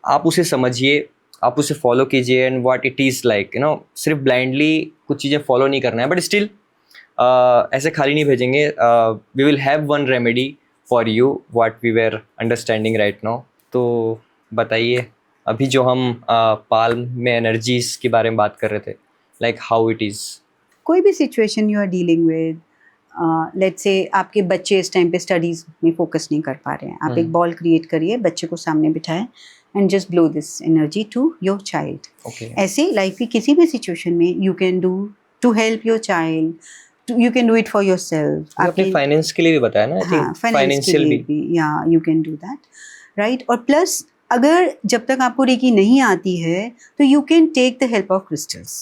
आप उसे समझिए, आप उसे फॉलो कीजिए and what it is like, you know सिर्फ ब्लाइंडली कुछ चीज़ें फॉलो नहीं करना है, बट स्टिल ऐसे खाली नहीं भेजेंगे। We will have one remedy for you what we were understanding right now. तो बताइए, अभी जो हम पाल्म में एनर्जीज के बारे में बात कर रहे थे, लाइक हाउ इट इज़। कोई भी situation you are dealing with, let's say आपके बच्चे इस टाइम पे स्टडीज में फोकस नहीं कर पा रहे हैं, आप एक बॉल क्रिएट करिए, बच्चे को सामने बिठाएं and just blow this energy to your child. ऐसे लाइफ की किसी भी सिचुएशन में you can do to help your child, you can do it for yourself. आपने फाइनेंस के लिए भी बताया ना? हाँ, फाइनेंशियल भी, या you can do that, right? और प्लस अगर जब तक आपको रेकी नहीं आती है तो you can take the help of crystals,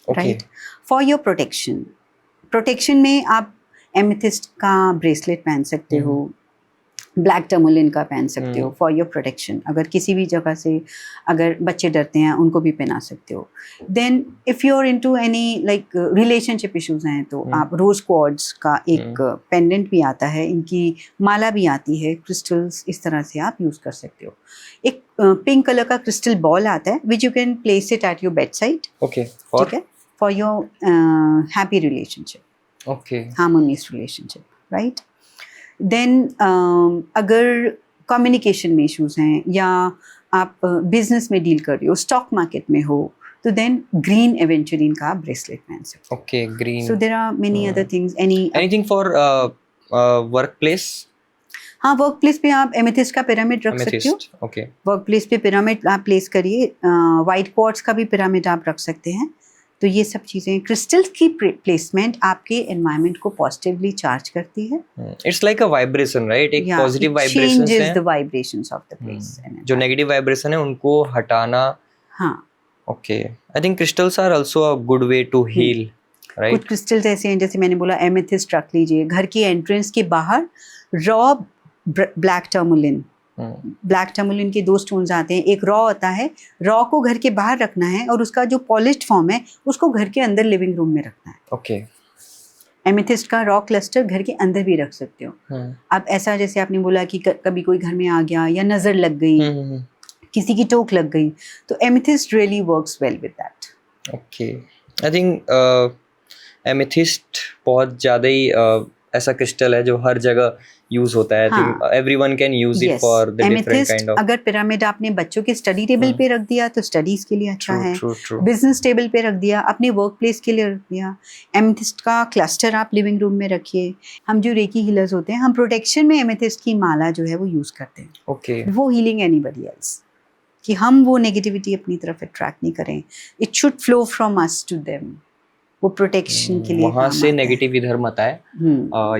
right? For your protection. Protection में आप एमेथिस्ट का ब्रेसलेट पहन सकते हो, ब्लैक टर्मोलिन का पहन सकते हो फॉर योर प्रोटेक्शन। अगर किसी भी जगह से अगर बच्चे डरते हैं उनको भी पहना सकते हो। Then if you are into any like relationship issues हैं तो आप रोज क्वार्ट्ज का एक पेंडेंट भी आता है, इनकी माला भी आती है, क्रिस्टल्स इस तरह से आप यूज़ कर सकते हो। एक पिंक कलर का क्रिस्टल बॉल आता है which you can place it at your bedside, ठीक है, for your happy relationship, harmonious relationship, right? Then अगर कम्युनिकेशन में इश्यूज हैं या आप बिजनेस में डील कर रहे हो, स्टॉक मार्केट में हो, तो देन ग्रीन एवेंचुरिन का ब्रेसलेट पहन सकते हो। Okay, green. So there are many other things. Anything for workplace? हाँ, वर्क प्लेस पे आप एमेथिस्ट का पिरामिड रख सकते हो। ओके, वर्क प्लेस पे पिरामिड आप प्लेस करिए। वाइट क्वार्ट्ज का भी पिरामिड आप रख सकते हैं। तो ये सब चीज़ें, क्रिस्टल्स की प्लेसमेंट आपके एनवायरनमेंट को पॉजिटिवली चार्ज करती है। It's like a vibration, right? एक positive vibration changes the vibrations of the place. जो नेगेटिव वाइब्रेशन है उनको हटाना। हाँ, okay, I think crystals are also a good way to heal, right? कुछ क्रिस्टल्स ऐसे हैं, जैसे मैंने बोला एमेथिस्ट रख लीजिए। घर की एंट्रेंस के बाहर raw black tourmaline, black tourmaline के 2 स्टोन्स आते हैं, एक रॉ होता है, रॉ को घर के बाहर रखना है और उसका जो पॉलिश्ड फॉर्म है उसको घर के अंदर लिविंग रूम में रखना है। ओके, एमेथिस्ट का रॉ क्लस्टर घर के अंदर भी रख सकते हो। अब ऐसा जैसे आपने बोला कि कभी कोई घर में आ गया या नजर लग गई, किसी की टोक लग गई, तो amethyst really works well with that. Okay, I think amethyst बहुत ज़्यादा ही ऐसा क्रिस्टल है जो हर जगह यूज होता है। I think everyone can use it for the different kind of. अगर पिरामिड आपने बच्चों के स्टडी टेबल पे रख दिया तो स्टडीज के लिए अच्छा है। बिजनेस टेबल पे रख दिया, अपने वर्क प्लेस के लिए रख दिया। एमेथिस्ट का क्लस्टर आप लिविंग रूम में रखिए। हम जो रेकी हीलर्स होते हैं, हम प्रोटेक्शन में एमेथिस्ट की माला जो है वो यूज करते हैं। ओके, वो हीलिंग एनीबडी एल्स, कि हम वो नेगेटिविटी अपनी तरफ अट्रैक्ट नहीं करें। It should flow from us to them. वो प्रोटेक्शन के लिए वहाँ से नेगेटिव इधर मत आए,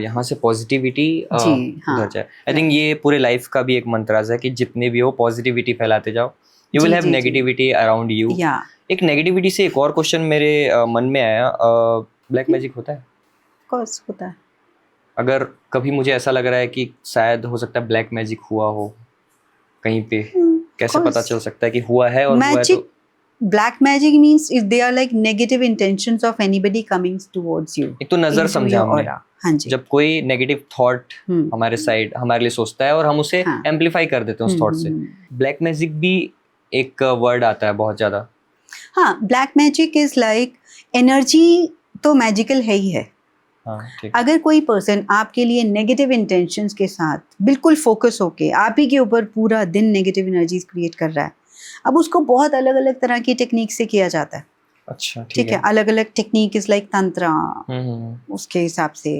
यहाँ से पॉजिटिविटी उधर जाए। आई थिंक ये पूरे लाइफ का भी एक मंत्राज है कि जितने भी हो पॉजिटिविटी फैलाते जाओ, you will have negativity around you. एक नेगेटिविटी से एक और क्वेश्चन मेरे मन में आया, ब्लैक मैजिक होता है? ऑफ कोर्स होता है। अगर कभी मुझे ऐसा लग रहा है कि शायद हो सकता है ब्लैक मैजिक हुआ हो कहीं पे, कैसे पता चल सकता है कि हुआ है? और हुआ है तो Black magic means if they are like negative intentions of anybody coming towards you. एक तो नजर समझा हमने। हाँ जी। जब कोई नेगेटिव थॉट हमारे साइड हमारे लिए सोचता है और हम उसे एम्पलीफाई कर देते हैं उस थॉट से। ब्लैक मैजिक भी एक वर्ड आता है बहुत ज्यादा। हाँ, black magic is like energy तो मैजिकल है ही है। अगर कोई पर्सन आपके लिए नेगेटिव इंटेंशंस के साथ बिल्कुल फोकस होके आप ही के ऊपर पूरा दिन नेगेटिव एनर्जीज क्रिएट कर रहा है, अब उसको बहुत अलग अलग तरह की टेक्निक से किया जाता है। अच्छा, ठीक है। अलग अलग टेक्निक इज लाइक तंत्रा, उसके हिसाब say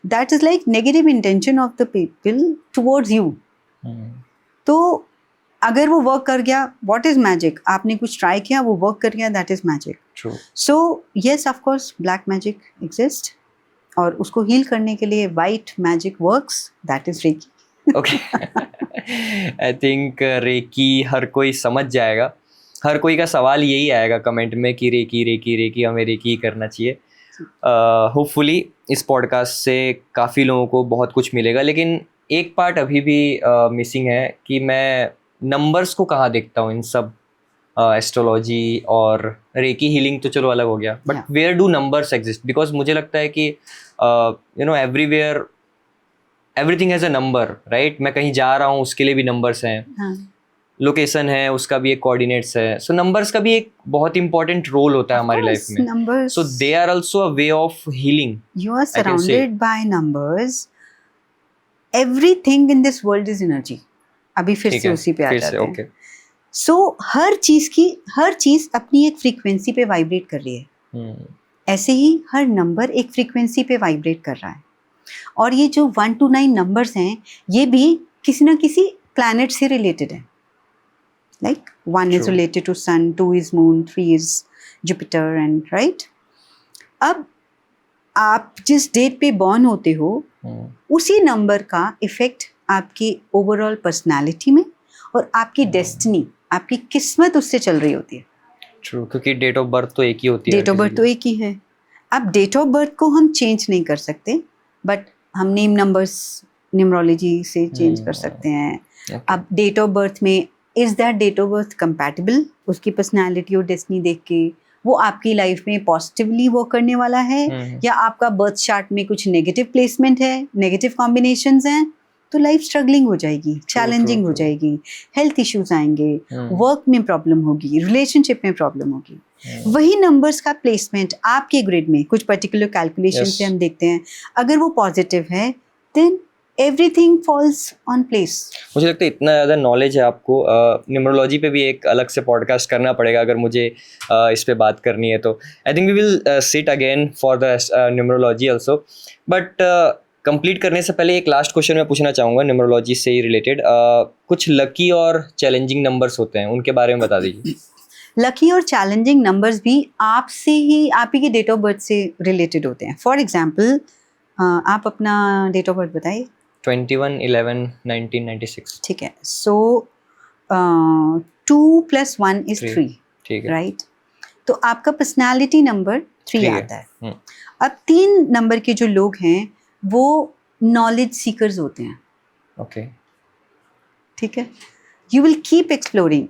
that is like negative intention of the people towards you. तो अगर वो वर्क कर गया, व्हाट इज मैजिक? आपने कुछ ट्राई किया, वो वर्क कर गया, that is magic. So yes, of course black magic exist, और उसको हील करने के लिए white magic works, that is reiki. Okay, I think reiki हर कोई समझ जाएगा। हर कोई का सवाल यही आएगा कमेंट में कि रेकी रेकी रेकी, हमें रेकी करना चाहिए। होपफुली इस पॉडकास्ट से काफ़ी लोगों को बहुत कुछ मिलेगा, लेकिन एक पार्ट अभी भी मिसिंग है कि मैं नंबर्स को कहाँ देखता हूँ इन सब एस्ट्रोलॉजी और रेकी हीलिंग तो चलो अलग हो गया, but Yeah. Where do numbers exist? Because मुझे लगता है कि everywhere everything has a number, right? मैं कहीं जा रहा हूँ उसके लिए भी नंबर्स हैं, हाँ, लोकेशन है उसका भी एक कोऑर्डिनेट्स है, सो नंबर्स का भी एक बहुत इंपॉर्टेंट रोल होता है of हमारी लाइफ course, में. numbers. So they are also a way of healing. You are I can say. surrounded by numbers. Everything in this world is energy. अभी फिर ठीक से है, उसी पे आ फिर से जाते हैं. ओके. सो हर चीज अपनी एक फ्रीक्वेंसी पे वाइब्रेट कर रही है. ऐसे ही हर नंबर एक फ्रीक्वेंसी पे वाइब्रेट कर रहा है. और ये जो 1 to 9 नंबर्स हैं, ये भी किसी ना किसी प्लैनेट से रिलेटेड है. Like 1 is True. Related to sun, 2 is moon, 3 is Jupiter and right. अब आप जिस डेट पे बॉर्न होते हो, उसी नंबर का इफेक्ट आपकी ओवरऑल पर्सनालिटी में और आपकी डेस्टिनी, आपकी किस्मत उससे चल रही होती है. ट्रू, क्योंकि डेट ऑफ बर्थ तो एक ही होती है. डेट ऑफ बर्थ तो एक ही है. अब डेट ऑफ बर्थ को हम चेंज नहीं कर सकते, बट हम नेम नंबर्स न्यूमरोलॉजी से चेंज कर सकते हैं. अब डेट ऑफ बर्थ में is that date of birth compatible, उसकी पर्सनालिटी और डेस्टिनी देख के वो आपकी लाइफ में पॉजिटिवली वर्क करने वाला है, या आपका बर्थ चार्ट में कुछ नेगेटिव प्लेसमेंट है, नेगेटिव कॉम्बिनेशंस हैं, तो लाइफ स्ट्रगलिंग हो जाएगी, चैलेंजिंग हो जाएगी, हेल्थ इश्यूज आएंगे, वर्क में प्रॉब्लम होगी, रिलेशनशिप में प्रॉब्लम होगी. वही नंबर्स का प्लेसमेंट आपके ग्रिड में कुछ पर्टिकुलर कैलकुलेशन से हम देखते हैं, अगर वो पॉजिटिव है then everything falls on place. मुझे लगता है इतना ज़्यादा नॉलेज है आपको. न्यूमरोलॉजी पे भी एक अलग से पॉडकास्ट करना पड़ेगा अगर मुझे इस पे बात करनी है तो. I think we will sit again for the numerology also. But complete करने से पहले एक लास्ट क्वेश्चन मैं पूछना चाहूँगा न्यूमरोलॉजी से ही रिलेटेड. कुछ लकी और चैलेंजिंग नंबर्स होते हैं, उनके बारे में बता दीजिए. लकी और चैलेंजिंग नंबर्स भी आपसे ही, आप ही के डेट ऑफ बर्थ से रिलेटेड होते हैं. फॉर एग्जाम्पल आप अपना डेट ऑफ बर्थ बताइए. 21/11/1996. ठीक है. सो 2 + 1 is 3. ठीक है. राइट. तो आपका पर्सनालिटी नंबर 3 आता है. हम्म. अब 3 नंबर के जो लोग हैं वो नॉलेज सीकर्स होते हैं. ओके. ठीक है. You will keep exploring.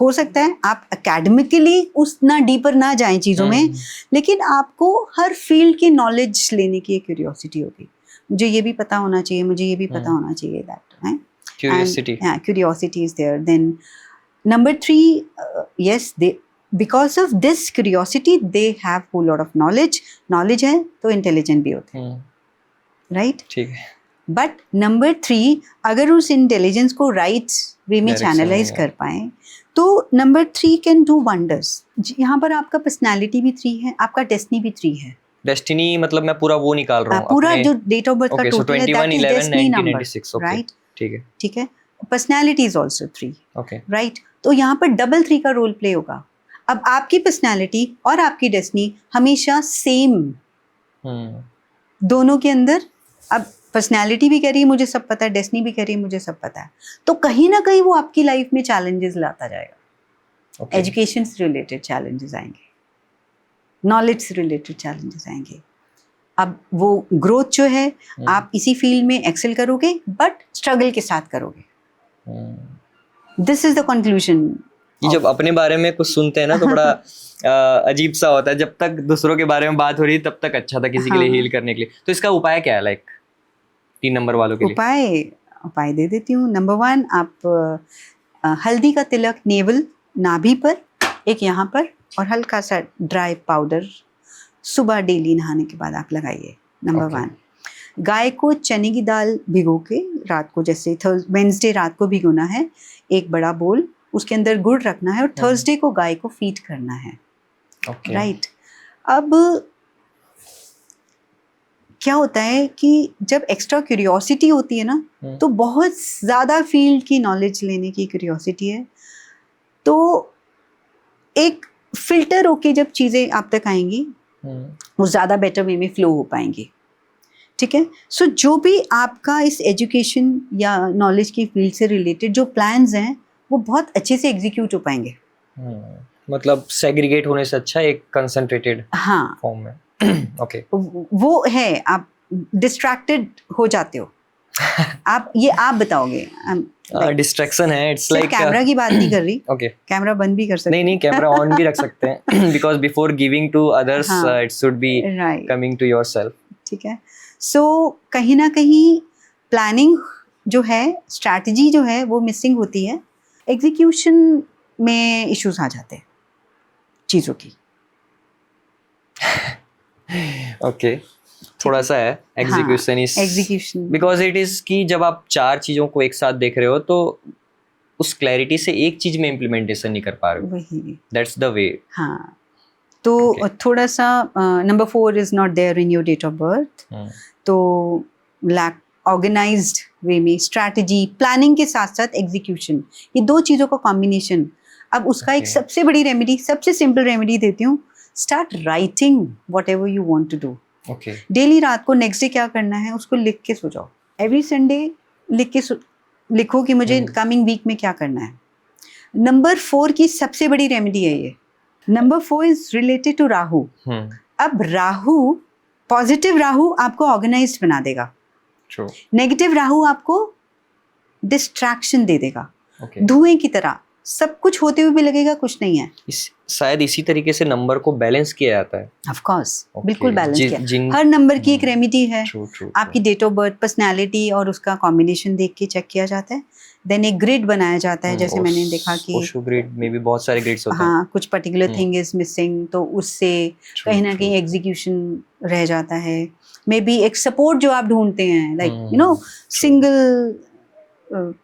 हो सकता है आप एकेडमिकली उतना डीपर ना जाएं चीज़ों में, लेकिन आपको हर फील्ड की नॉलेज लेने की एक क्यूरियोसिटी होगी. मुझे ये भी पता होना चाहिए, मुझे ये भी पता होना चाहिए. दैट है Curiosity. Curiosity is there. Then number 3, yes, they, because of this curiosity they have whole lot of knowledge. Knowledge है तो intelligent भी होते हैं, right? ठीक है. बट नंबर 3 अगर उस इंटेलिजेंस को राइट वे में Direction चैनलाइज में, कर पाए तो नंबर 3 कैन डू वंडर्स. यहाँ पर आपका पर्सनालिटी भी 3 है, आपका डेस्टिनी भी 3 है. डेस्टिनी मतलब मैं पूरा वो निकाल रहा हूँ पूरा अपने. जो डेट ऑफ बर्थ का Okay, so टोटल है, that is destiny number, 21/11/1996. Okay. Right. ठीक है. ठीक है. Personality is also 3. Okay. Right. तो यहाँ पर डबल 3 का रोल प्ले होगा. अब आपकी पर्सनालिटी और आपकी डेस्टिनी हमेशा सेम दोनों के अंदर. अब पर्सनालिटी भी कह रही है मुझे सब पता है, डेस्टिनी भी कह रही है मुझे सब पता है, तो कहीं ना कहीं वो आपकी लाइफ में चैलेंजेस लाता जाएगा. एजुकेशन से रिलेटेड चैलेंजेस आएंगे, नॉलेज से रिलेटेड चैलेंजेस आएंगे. अब वो ग्रोथ जो है आप इसी फील्ड में एक्सेल करोगे बट स्ट्रगल के साथ करोगे. This is the conclusion. ये जब अपने बारे में कुछ सुनते हैं ना तो बड़ा अजीब सा होता है. जब तक दूसरों के बारे में बात हो री तब तक अच्छा था किसी के लिए हील करने के लिए. तो इसका उपाय क्या है, लाइक 3 नंबर वालों के लिए? उपाय दे देती हूँ. नंबर 1, आप हल्दी का तिलक नेवल नाभि पर, एक यहाँ पर, और हल्का सा ड्राई पाउडर सुबह डेली नहाने के बाद आप लगाइए. नंबर 1. गाय को चने की दाल भिगो के रात को, जैसे वेंसडे रात को भिगोना है, एक बड़ा बोल, उसके अंदर गुड़ रखना है और थर्सडे को गाय को फीड करना है. राइट. अब क्या होता है कि जब एक्स्ट्रा क्यूरियोसिटी होती है ना, तो बहुत ज़्यादा फील्ड की नॉलेज लेने की क्यूरियोसिटी है, तो एक फिल्टर होके जब चीज़ें आप तक आएंगी वो ज़्यादा बेटर वे में फ्लो हो पाएंगी. ठीक है. सो जो भी आपका इस एजुकेशन या नॉलेज की फील्ड से रिलेटेड जो प्लान्स हैं वो बहुत अच्छे से एग्जीक्यूट हो पाएंगे. मतलब सेग्रीगेट होने से अच्छा एक कंसंट्रेटेड फॉर्म में. ओके वो है, आप डिस्ट्रैक्टेड हो जाते हो। आप बताओगे। डिस्ट्रैक्शन है, इट्स सिर्फ लाइक कैमरा की बात नहीं कर रही, ओके कैमरा बंद भी कर सकते नहीं कैमरा ऑन भी रख सकते हैं because before giving to others हाँ, it should be right, coming to yourself. ठीक है। सो कहीं ना कहीं प्लानिंग जो है, स्ट्रैटेजी जो है वो मिसिंग होती है, एग्जीक्यूशन में इश्यूज आ जाते हैं चीज़ों की। ओके थोड़ा सा है execution is execution because it is कि जब आप चार चीजों को एक साथ देख रहे हो तो उस क्लैरिटी से एक चीज में इम्प्लीमेंटेशन नहीं कर पा रहे हो, वही, दैट्स द वे। हाँ। तो Okay. थोड़ा सा number 4 is not there in your date of birth, तो लैक ऑर्गेनाइज्ड वे में स्ट्रैटेजी, प्लानिंग के साथ साथ एग्जीक्यूशन, ये दो चीज़ों का कॉम्बिनेशन। अब उसका एक Okay. सबसे बड़ी रेमेडी, सबसे सिंपल रेमेडी देती हूँ, start writing whatever you want to do. Okay daily रात को नेक्स्ट डे क्या करना है उसको लिख के सो जाओ। एवरी संडे लिखो कि मुझे कमिंग वीक में क्या करना है। नंबर 4 की सबसे बड़ी रेमेडी है ये। Number 4 is related to Rahu. अब राहु, पॉजिटिव राहु आपको ऑर्गेनाइज्ड बना देगा, ट्रू नेगेटिव राहु आपको डिस्ट्रैक्शन दे देगा, ओके धुएं की तरह, सब कुछ होते हुए भी लगेगा कुछ नहीं है। शायद इसी तरीके से नंबर को बैलेंस किया जाता है। Of course, Okay. बिल्कुल बैलेंस किया। जिन हर नंबर की एक रेमेडी है। ट्रू ट्रू आपकी डेट ऑफ बर्थ, पर्सनैलिटी और उसका कॉम्बिनेशन देख के चेक किया जाता है। देन एक ग्रिड बनाया जाता है, जैसे मैंने देखा कि ओशो ग्रिड में भी बहुत सारे ग्रिड्स होते हैं। हाँ, कुछ पर्टिकुलर थिंग इज मिसिंग, तो उससे कहीं ना कहीं एग्जीक्यूशन रह जाता है। मे बी एक सपोर्ट जो आप ढूंढते हैं, लाइक यू नो सिंगल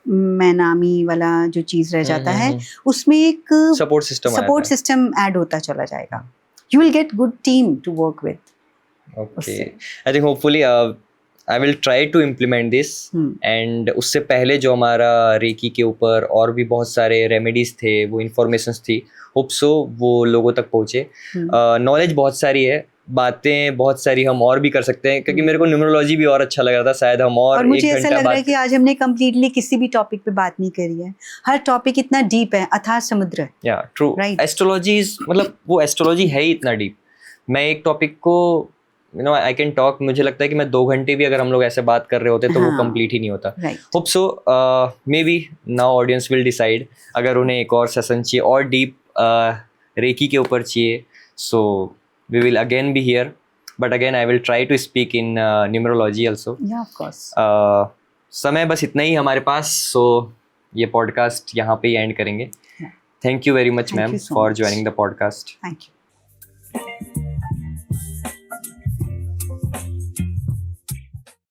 मैनामी वाला जो चीज रह जाता है, उसमें एक सपोर्ट सिस्टम ऐड होता चला जाएगा। You will get good team to work with. Okay I think hopefully I will try to implement this. And उससे पहले जो हमारा रेकी के ऊपर और भी बहुत सारे रेमेडीज थे, वो इंफॉर्मेशंस थी, होप सो वो लोगों तक पहुँचे। नॉलेज बहुत सारी है, बातें बहुत सारी हम और भी कर सकते हैं, क्योंकि मेरे को न्यूमरोलॉजी भी और अच्छा लग रहा था। शायद हम और मुझे एक ऐसा घंटा लग रहा है कि आज हमने कम्प्लीटली किसी भी टॉपिक पे बात नहीं करी है। हर टॉपिक इतना डीप है, अथाह समुद्र है। या ट्रू, एस्ट्रोलॉजी मतलब वो एस्ट्रोलॉजी है ही इतना डीप। मैं एक टॉपिक को you know I can talk, मुझे लगता है कि मैं 2 घंटे भी अगर हम लोग ऐसे बात कर रहे होते तो वो कंप्लीट ही नहीं होता। Hope so may be now audience will decide, अगर उन्हें एक और सेशन चाहिए और डीप रेकी के ऊपर चाहिए, so we will again be here, but again I will try to speak in numerology also. समय बस इतना ही हमारे पास, सो ये पॉडकास्ट यहाँ पे ही एंड करेंगे। Thank you very much ma'am for joining the podcast. Thank you.